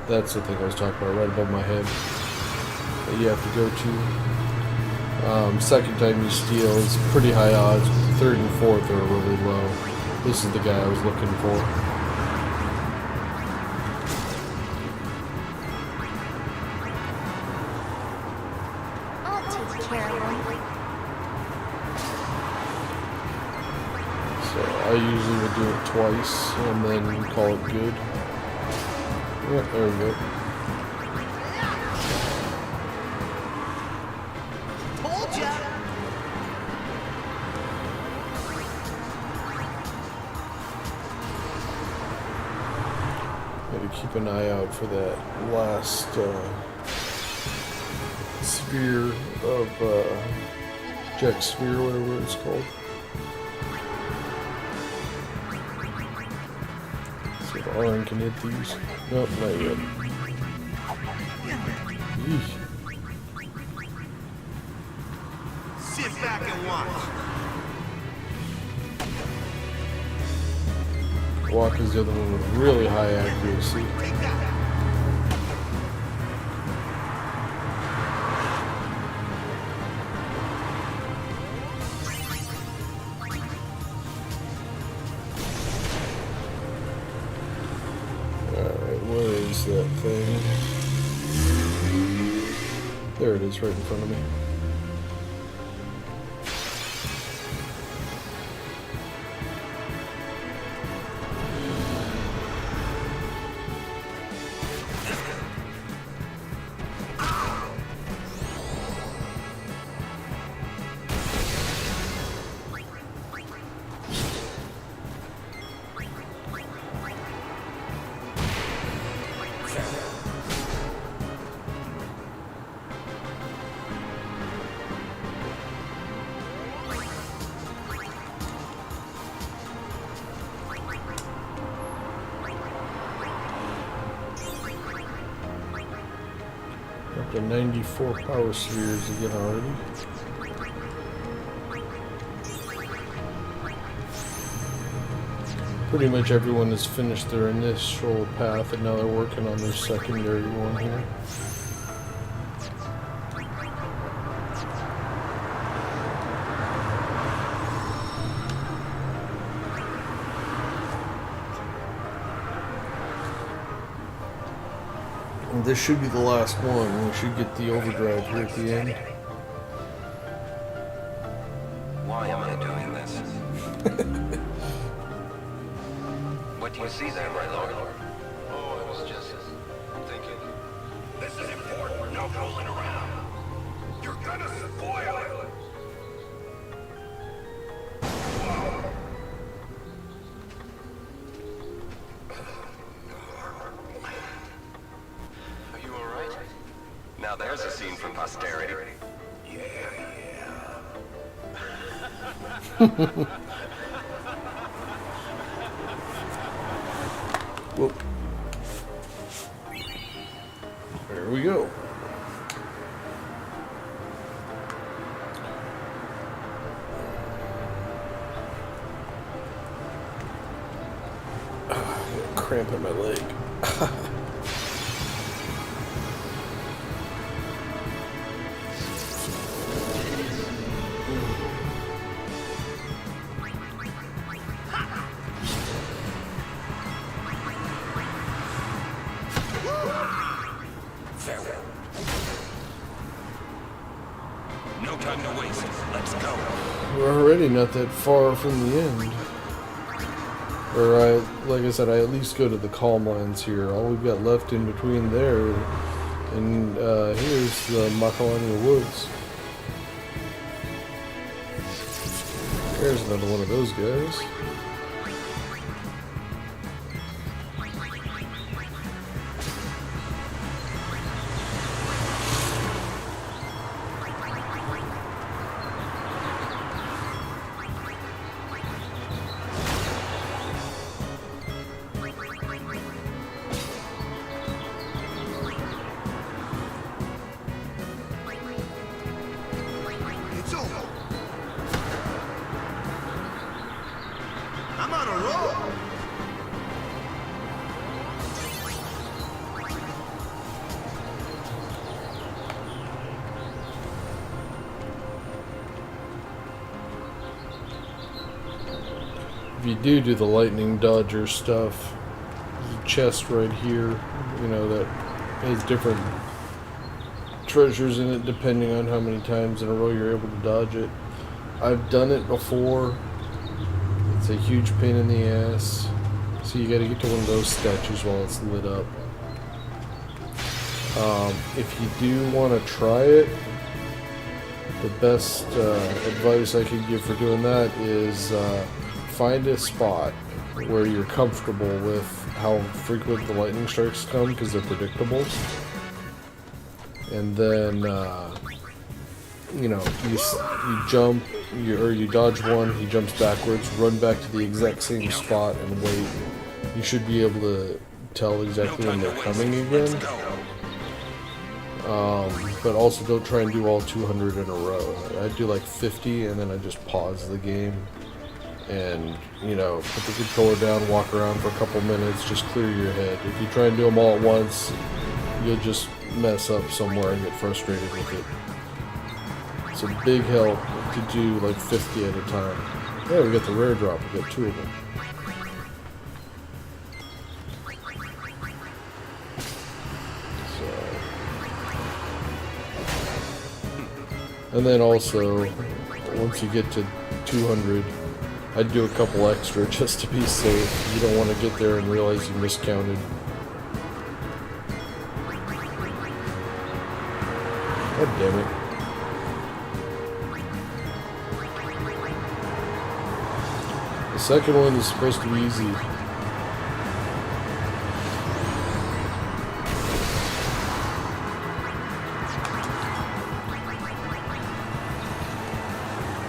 That's the thing I was talking about, right above my head, that you have to go to. Second time you steal is pretty high odds. Third and fourth are really low. This is the guy I was looking for. I usually would do it twice and then call it good. Yeah, there we go. Told ya. Gotta keep an eye out for that last sphere of Jecht sphere, whatever it's called. Arlen can hit these. Nope, not yet. Eesh. Sit back and watch. Walk is the other one with really high accuracy. Take that. That thing. There it is, right in front of me. Up to 94 power spheres again already. Pretty much everyone has finished their initial path and now they're working on their secondary one here. This should be the last one. We should get the overdrive here at the end. Why am I doing this? What do you see there, my lord? Oh, I was just thinking. This is important. No fooling around. You're gonna spoil it. Now there's a scene for posterity. Yeah. Whoop. There we go. I got a cramp in my leg. No time to waste. Let's go. We're already not that far from the end. Or like I said, I at least go to the calm lines here. All we've got left in between there and here's the Makalani Woods. There's another one of those guys. you do the lightning dodger stuff, there's a chest right here, you know, that has different treasures in it depending on how many times in a row you're able to dodge it. I've done it before. It's a huge pain in the ass. So you gotta get to one of those statues while it's lit up. If you do want to try it, the best advice I could give for doing that is find a spot where you're comfortable with how frequent the lightning strikes come, because they're predictable. And then, you know, you jump, you dodge one, he jumps backwards, run back to the exact same spot and wait. You should be able to tell exactly when they're coming again. But also don't try and do all 200 in a row. I do like 50 and then I just pause the game and, you know, put the controller down, walk around for a couple minutes, just clear your head. If you try and do them all at once, you'll just mess up somewhere and get frustrated with it. It's a big help to do like 50 at a time. Yeah, we got the rare drop, we got 2 of them. And then also, once you get to 200, I'd do a couple extra just to be safe. You don't want to get there and realize you miscounted. God damn it. The second one is supposed to be easy.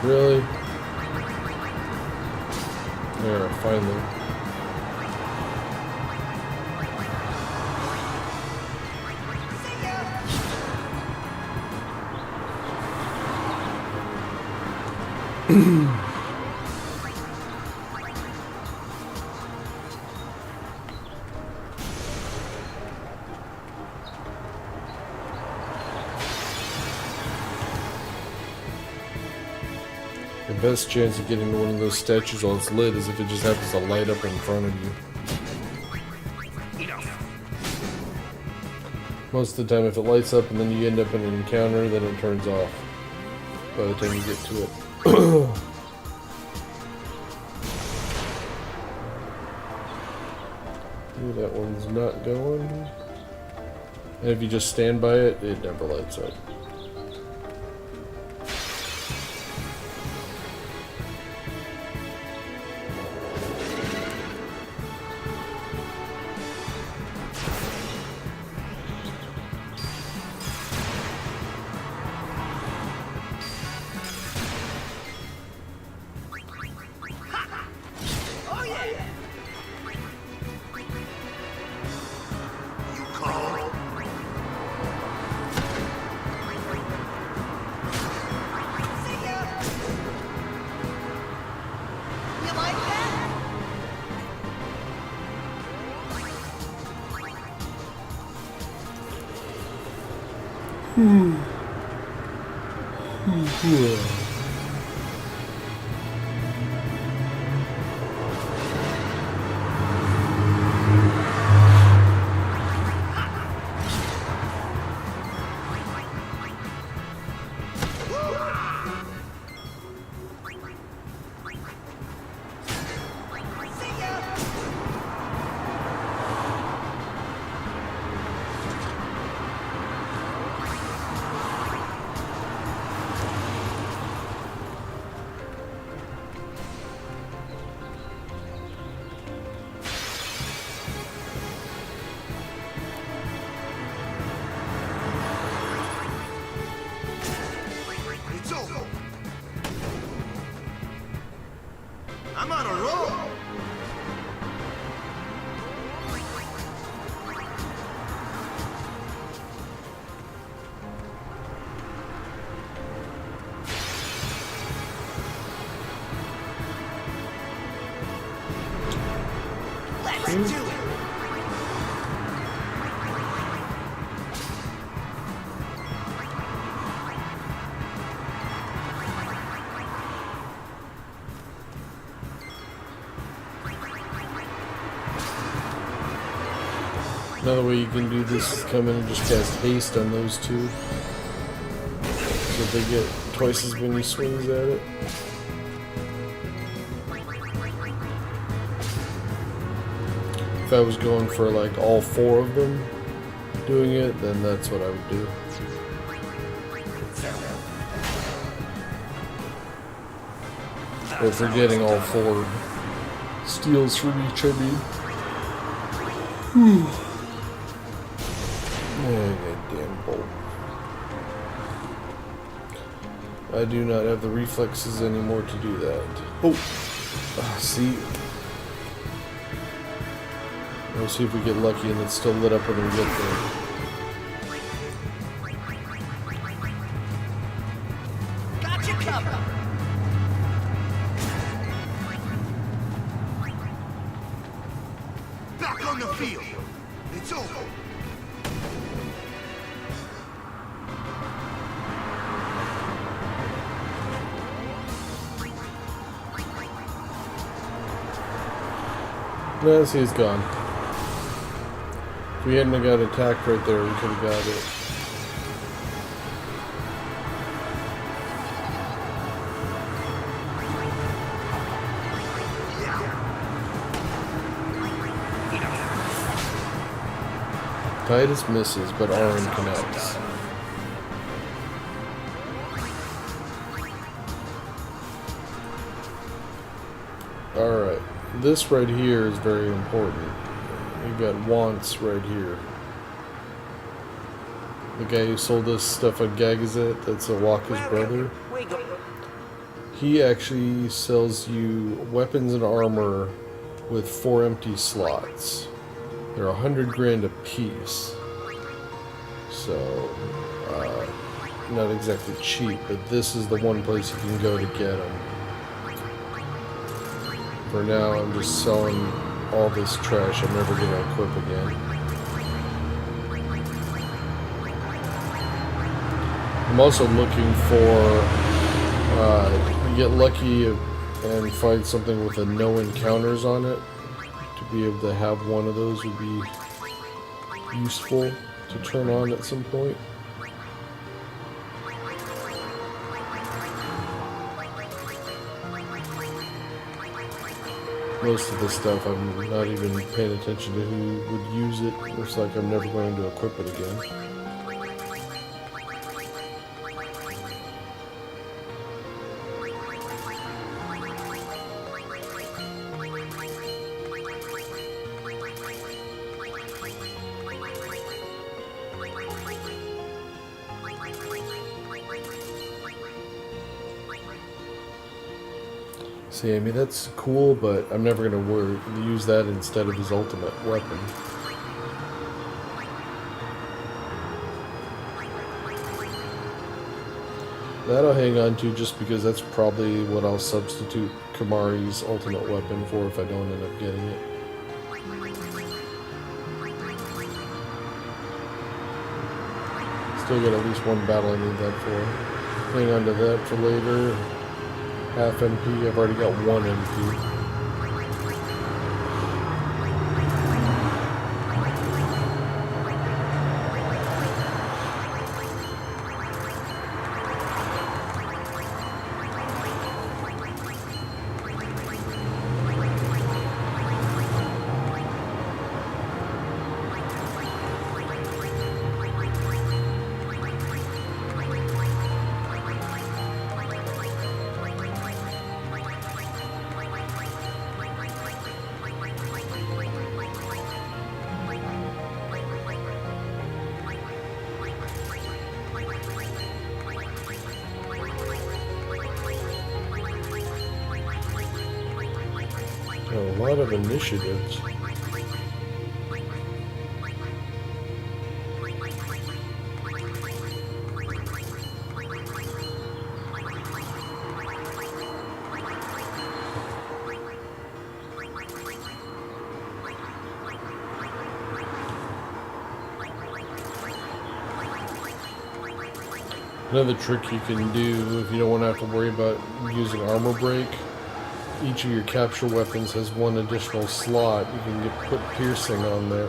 Really? There, finally. The best chance of getting to one of those statues while it's lit is if it just happens to light up in front of you. Most of the time, if it lights up and then you end up in an encounter, then it turns off by the time you get to it. Ooh, that one's not going. And if you just stand by it, it never lights up. I'm on a roll. Let's do it. Another way you can do this is come in and just cast haste on those two. So they get twice as many swings at it. If I was going for like all 4 of them doing it, then that's what I would do. Or if we're getting all 4 steals from each, I mean. Goddamn bolt. I do not have the reflexes anymore to do that. Oh! See? We'll see if we get lucky and it's still lit up when we get there. Got you covered. Back on the field. It's over. No, see, it's gone. If we hadn't got attacked right there, we could have got it. Titus misses, but Aaron connects. Alright, this right here is very important. We've got wants right here. The guy who sold us stuff on Gagazet, that's Awaka's brother. He actually sells you weapons and armor with 4 empty slots. They're 100 grand a piece. So, not exactly cheap, but this is the one place you can go to get them. For now, I'm just selling all this trash I'm never going to equip again. I'm also looking for, get lucky and find something with a no encounters on it. To be able to have one of those would be useful to turn on at some point. Most of this stuff I'm not even paying attention to who would use it. Looks like I'm never going to equip it again. See, I mean, that's cool, but I'm never going to use that instead of his ultimate weapon. That I'll hang on to just because that's probably what I'll substitute Kamari's ultimate weapon for if I don't end up getting it. Still got at least one battle I need that for. Hang on to that for later. Half MP, I've already got 1 MP. A lot of initiatives. Another trick you can do if you don't want to have to worry about using armor break. Each of your capture weapons has 1 additional slot. You can put piercing on there.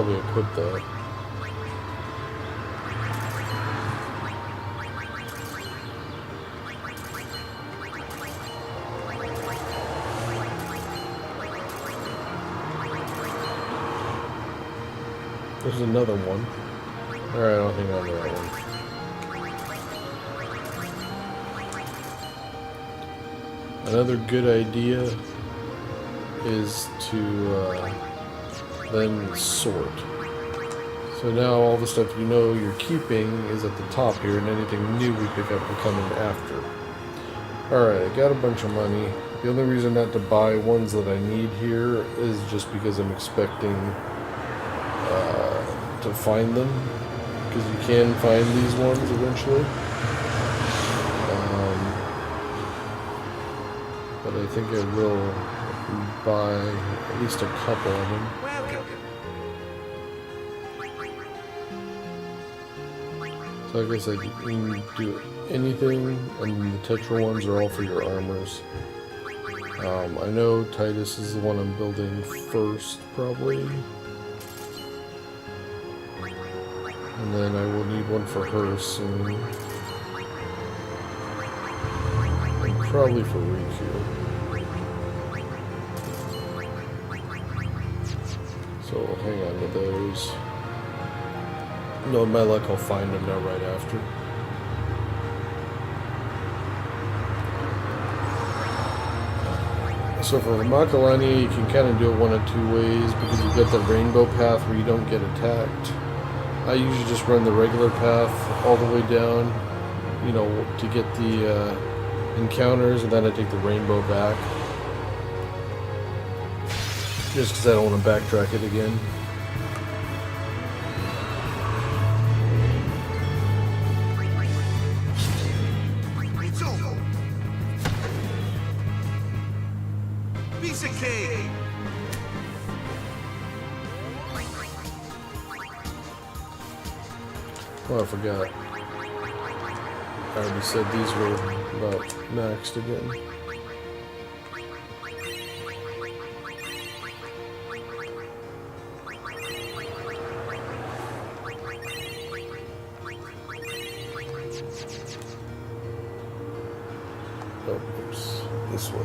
probably equip that. There's another one. Alright, I'll hang on to that one. Another good idea is to then sort. So now all the stuff you know you're keeping is at the top here, and anything new we pick up will come in after. Alright, I got a bunch of money. The only reason not to buy ones that I need here is just because I'm expecting to find them, because you can find these ones eventually. But I think I will buy at least a couple of them. So like I said, you can do anything, and the Tetra ones are all for your armors. I know Titus is the one I'm building first, probably. And then I will need one for her soon. And probably for Riku. So we'll hang on to those. No, my luck, I'll find them now right after. So for Makalani, you can kind of do it one of two ways, because you've got the rainbow path where you don't get attacked. I usually just run the regular path all the way down, you know, to get the encounters, and then I take the rainbow back. Just because I don't want to backtrack it again. It's over. Piece of cake. Oh, I forgot. I already said these were about maxed again. Oh, oops. This way.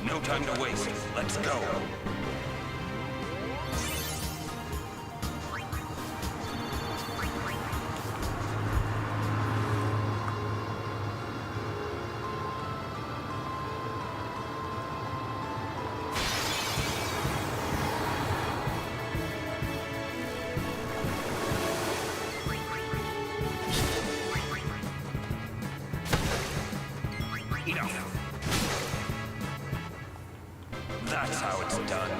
No time to waste. Let's go. That's how it's done.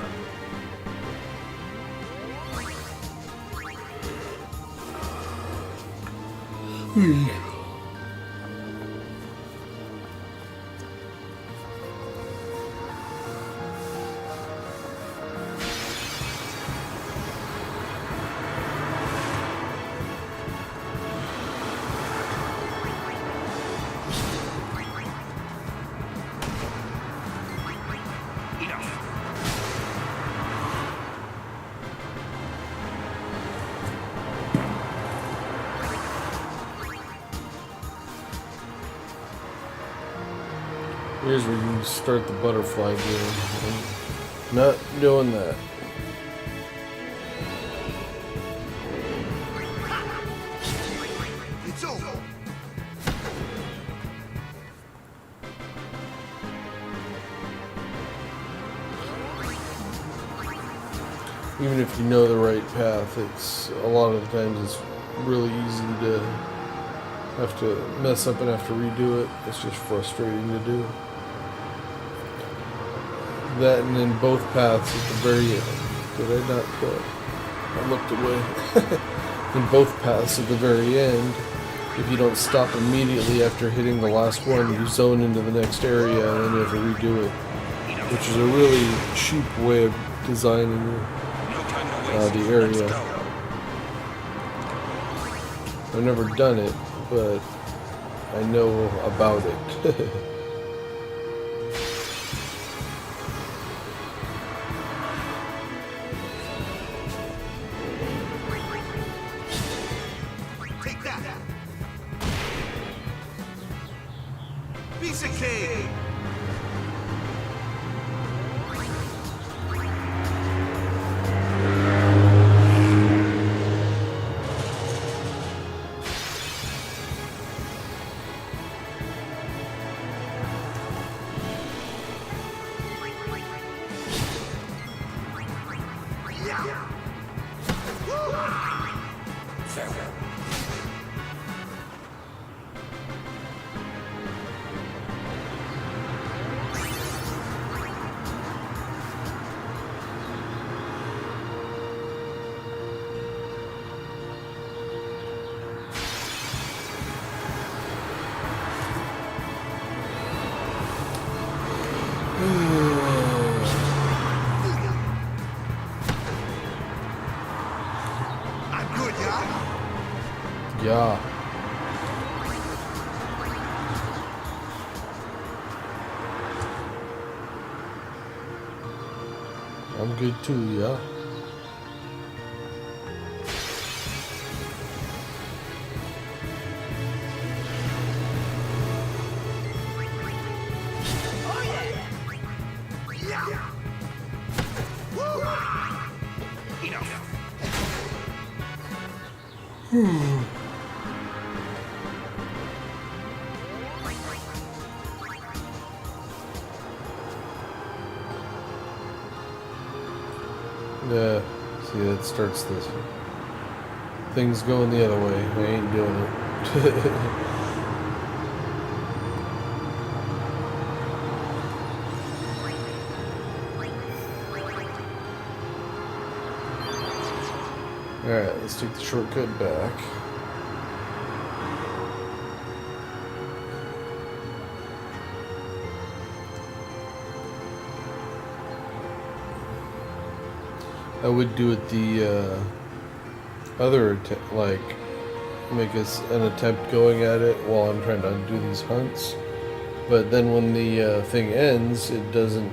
Here's where you start the butterfly game. I'm not doing that. It's over. Even if you know the right path, it's a lot of the times it's really easy to have to mess up and have to redo it. It's just frustrating to do. That and then both paths at the very end. Did I not put? I looked away. In both paths at the very end, if you don't stop immediately after hitting the last one, you zone into the next area and then you have to redo it. Which is a really cheap way of designing the area. I've never done it, but I know about it. Take that. Piece of cake. I'm good, yeah? Yeah. I'm good too, yeah. Yeah, see that starts this. Things going the other way. I ain't doing it. Alright, let's take the shortcut back. I would do it the other like make us an attempt going at it while I'm trying to undo these hunts, but then when the thing ends, it doesn't,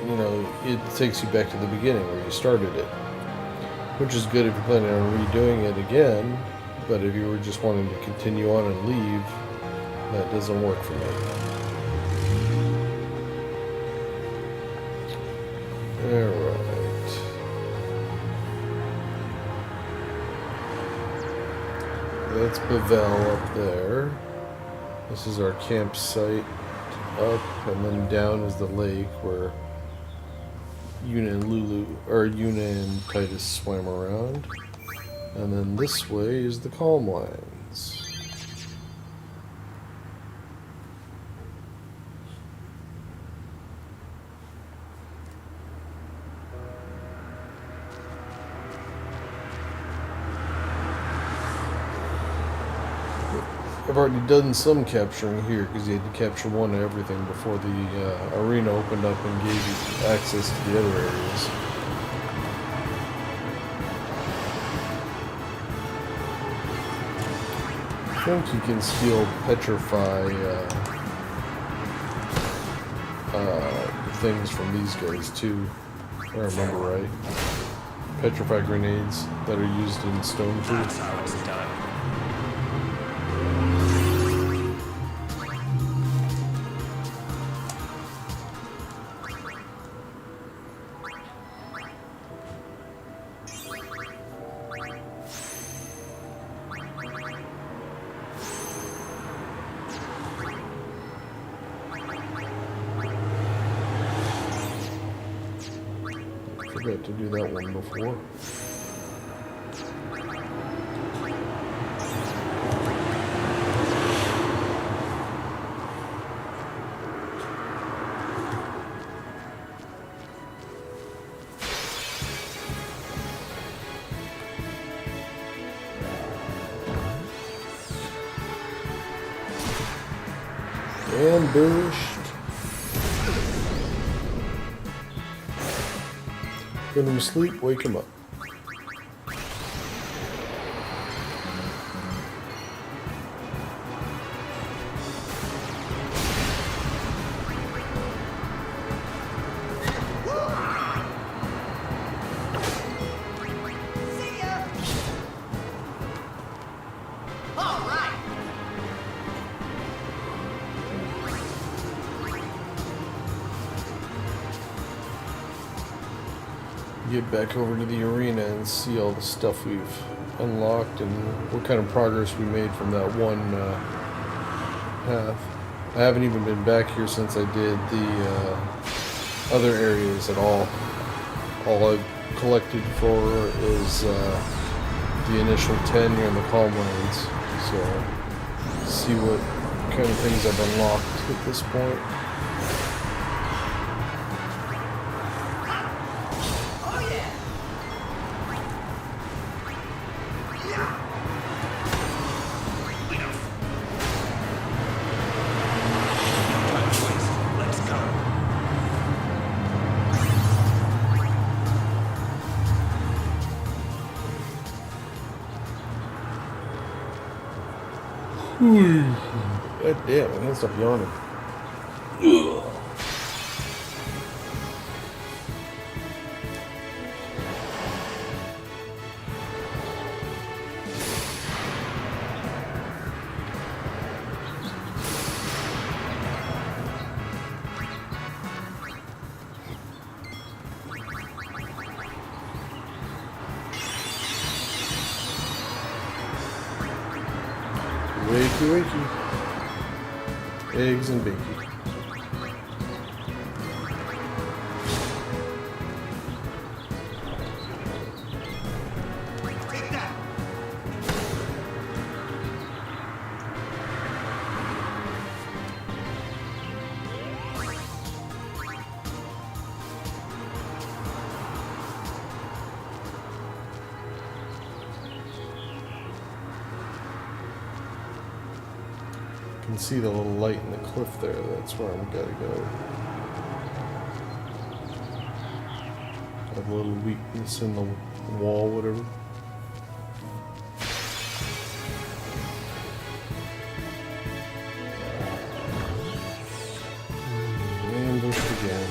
you know, it takes you back to the beginning where you started it, which is good if you're planning on redoing it again. But if you were just wanting to continue on and leave, that doesn't work for me. Alright. That's Bavel up there. This is our campsite up, and then down is the lake where Yuna and Titus swam around. And then this way is the calm lines. I've already done some capturing here because you had to capture one of everything before the arena opened up and gave you access to the other areas. I think you can still petrify things from these guys too, if I remember right. Petrify grenades that are used in stone too. That's how it's done. forgot to do that one before. Ambushed. Put him to sleep, wake him up. Get back over to the arena and see all the stuff we've unlocked and what kind of progress we made from that one path. I haven't even been back here since I did the other areas at all. All I've collected for is the initial 10 here in the Calm Lands. So, see what kind of things I've unlocked at this point. God damn, I can't stop yawning. Ugh. Wakey, wakey. Eggs and bacon. Take that. You can see the little light in the cliff there. That's where I'm gotta go. I have a little weakness in the wall, whatever. Ambushed again.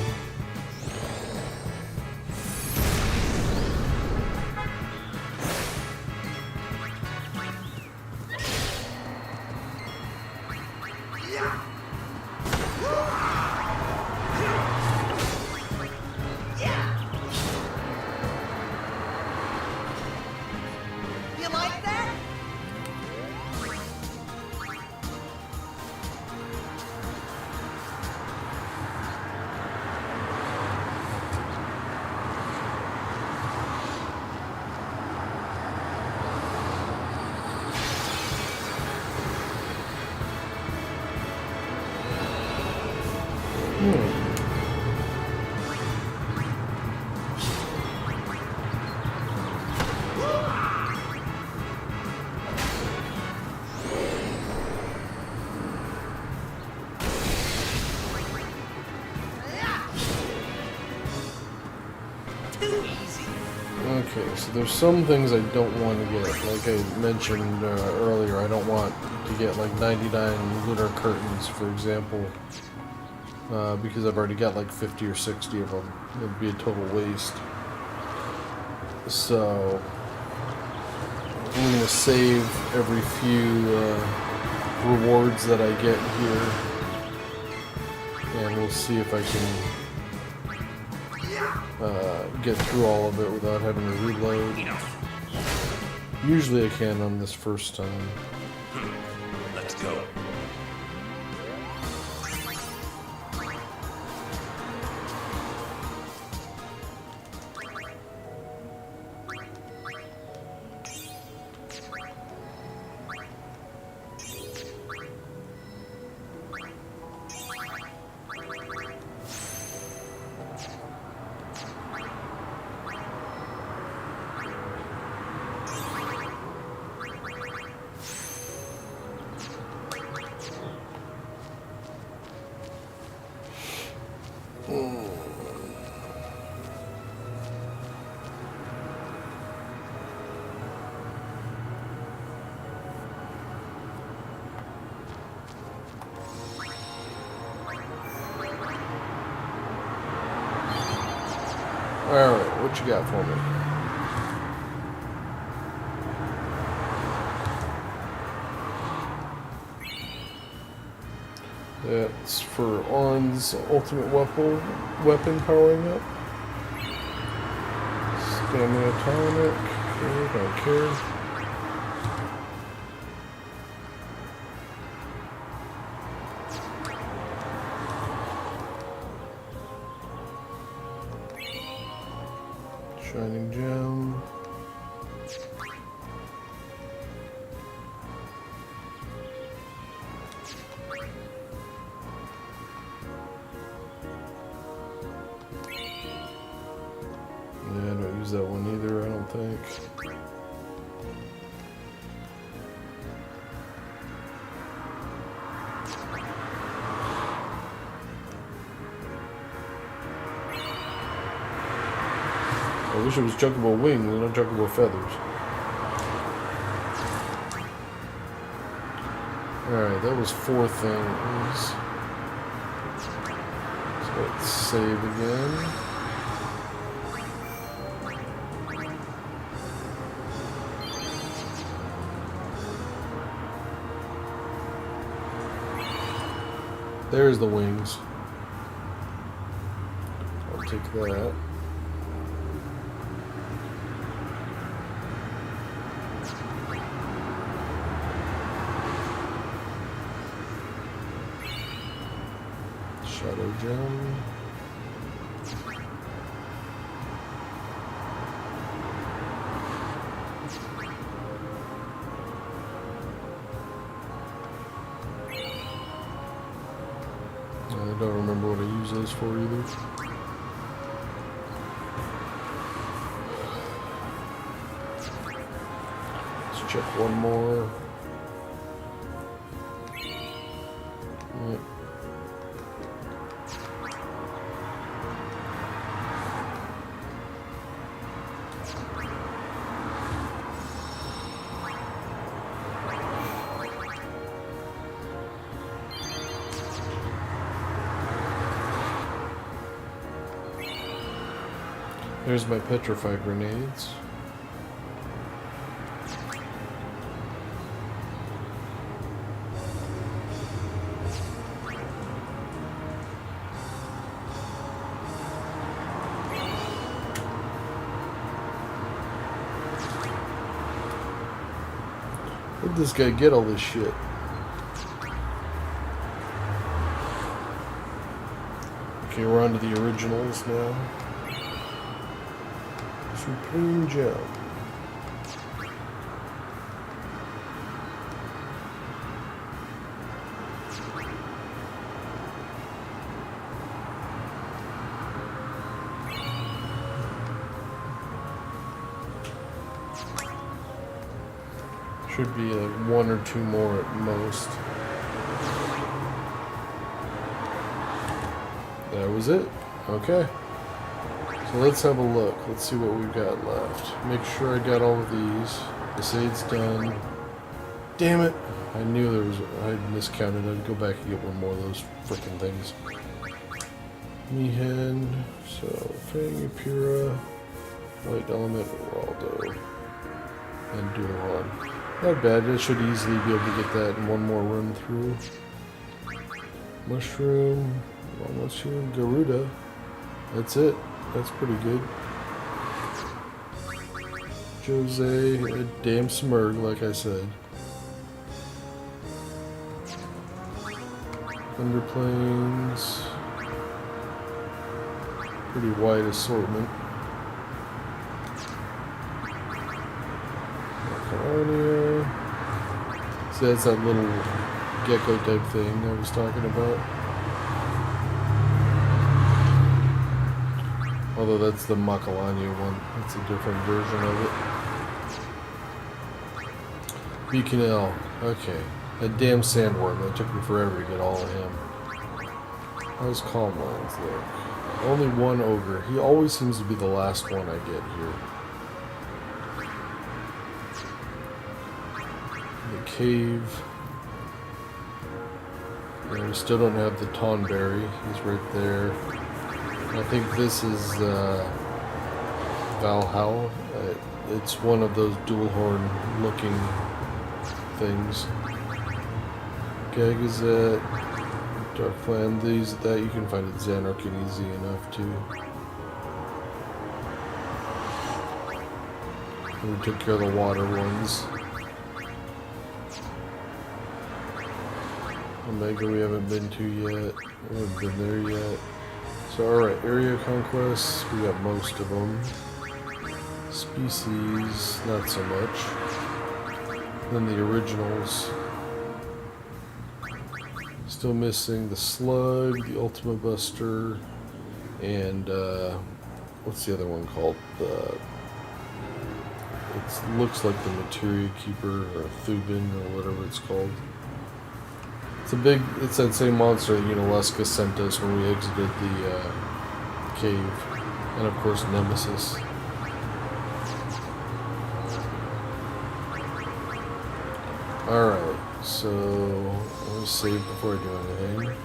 You like that? Okay, so there's some things I don't want to get. Like I mentioned earlier, I don't want to get like 99 lunar curtains, for example, because I've already got like 50 or 60 of them. It would be a total waste. So I'm going to save every few rewards that I get here, and we'll see if I can get through all of it without having to reload. Usually I can on this first time. Let's go. what you got for me? That's for On's ultimate weapon powering up. Stamina tonic. Okay, don't care. Shining gem. Yeah, I don't use that one either, I don't think. I wish it was junkable wings, not junkable feathers. Alright, that was 4 things. So let's save again. There's the wings. I'll take that. Shadow gem. I don't remember what I use those for either. Let's check one more. Yep. There's my petrified grenades. Where'd this guy get all this shit? Okay, we're on to the originals now. Supreme Gem. Should be like 1 or 2 more at most. That was it. Okay. So let's have a look. Let's see what we've got left. Make sure I got all of these. This aid's done. Damn it! I knew there was. I miscounted. I'd go back and get one more of those frickin' things. Mihen. So Fang, Pura, White Element, Waldo, and Dualon. Not bad. I should easily be able to get that in one more run through. Mushroom, Garuda. That's it. That's pretty good. Jose, a damn smurg, like I said. Thunderplanes. Pretty wide assortment. Macaronia. See, that's that little gecko type thing I was talking about. Although that's the Macalania one. That's a different version of it. Beaconel. Okay. That damn sandworm. That took me forever to get all of him. How's Calm Lines look? Only one ogre. He always seems to be the last one I get here. The cave. And we still don't have the Tonberry. He's right there. I think this is Valhalla. It's one of those dual horn looking things. Gagazette, Darkland, these that you can find at Zanarkand easy enough too. We took care of the water ones. Omega we haven't been to yet. We haven't been there yet. So alright, area conquests, we got most of them. Species, not so much. Then the originals. Still missing the Slug, the Ultima Buster, and what's the other one called? It looks like the Materia Keeper or Thubin or whatever it's called. It's that same monster that Unalesca sent us when we exited the cave. And of course Nemesis. Alright, so let me save before I do anything.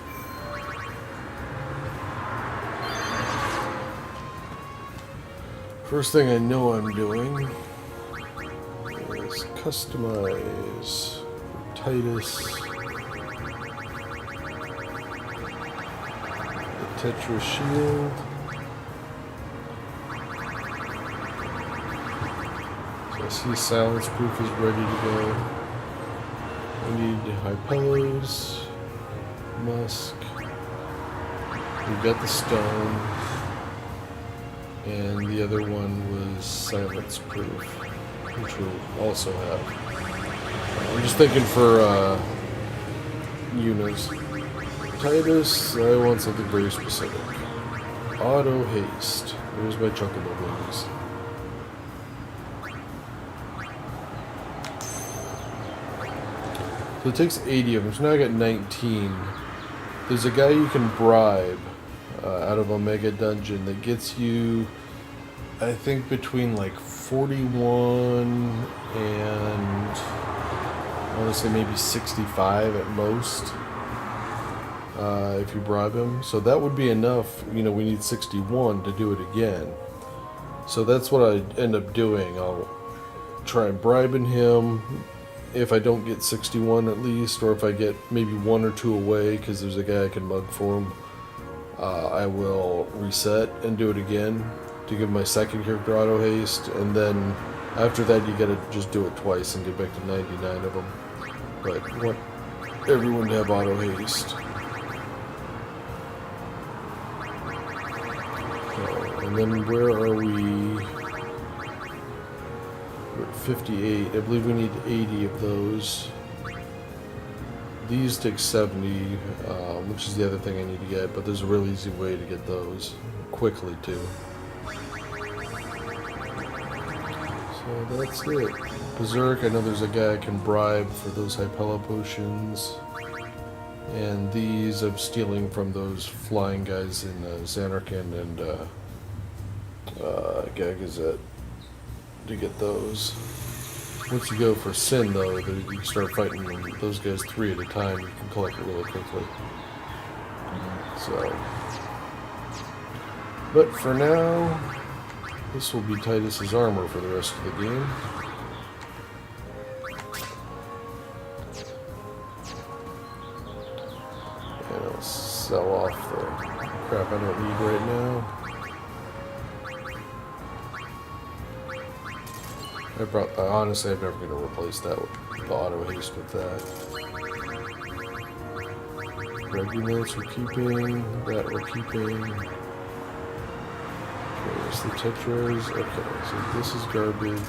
First thing I know I'm doing is customize Titus, the Tetra Shield. So I see Silence Proof is ready to go. We need High Pillows, Musk. We've got the Stone. And the other one was Silence Proof, which we'll also have. I'm just thinking for Unas. Titus, I want something very specific. Auto Haste. There's my Chocobo babies. So it takes 80 of them, so now I got 19. There's a guy you can bribe out of Omega Dungeon that gets you, I think, between like 41 and I want to say maybe 65 at most if you bribe him. So that would be enough. We need 61 to do it again. So that's what I end up doing. I'll try and bribing him. If I don't get 61 at least, or if I get maybe one or two away because there's a guy I can mug for him, I will reset and do it again to give my second character auto haste, and then after that you gotta just do it twice and get back to 99 of them. But I want everyone to have auto haste. And then where are we? We're at 58. I believe we need 80 of those. These take 70, which is the other thing I need to get, but there's a real easy way to get those quickly too. So that's it. Berserk, I know there's a guy I can bribe for those Hypella potions. And these I'm stealing from those flying guys in Zanarkand and Gagazette to get those. Once you go for Sin, though, you start fighting those guys 3 at a time. You can collect it really quickly. So, but for now, this will be Titus's armor for the rest of the game. And I'll sell off the crap I don't need right now. Honestly, I'm never going to replace that with the auto haste with that. Regulars we're keeping, that we're keeping. Okay, there's the Tetras. Okay, so this is garbage.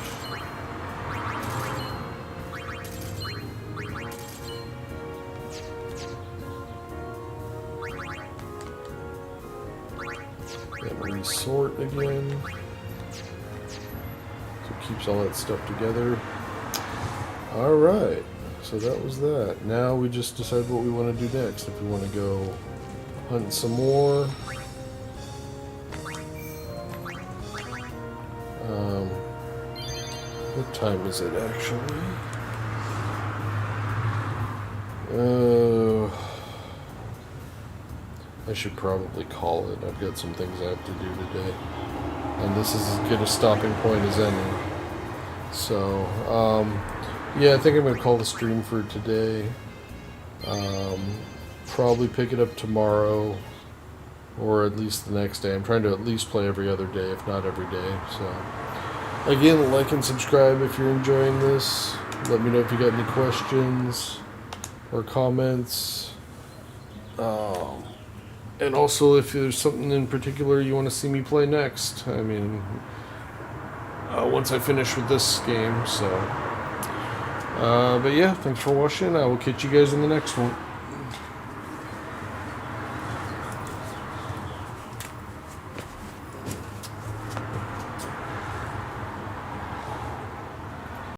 Then resort again. Keeps all that stuff together. Alright, so that was that. Now we just decide what we want to do next. If we want to go hunt some more. What time is it actually? I should probably call it. I've got some things I have to do today. and this is as good a stopping point as any. So, yeah, I think I'm going to call the stream for today. Probably pick it up tomorrow, or at least the next day. I'm trying to at least play every other day, if not every day. So, again, like and subscribe if you're enjoying this. Let me know if you got any questions or comments. And also, if there's something in particular you want to see me play next. I mean, once I finish with this game, so. But yeah, thanks for watching. I will catch you guys in the next one.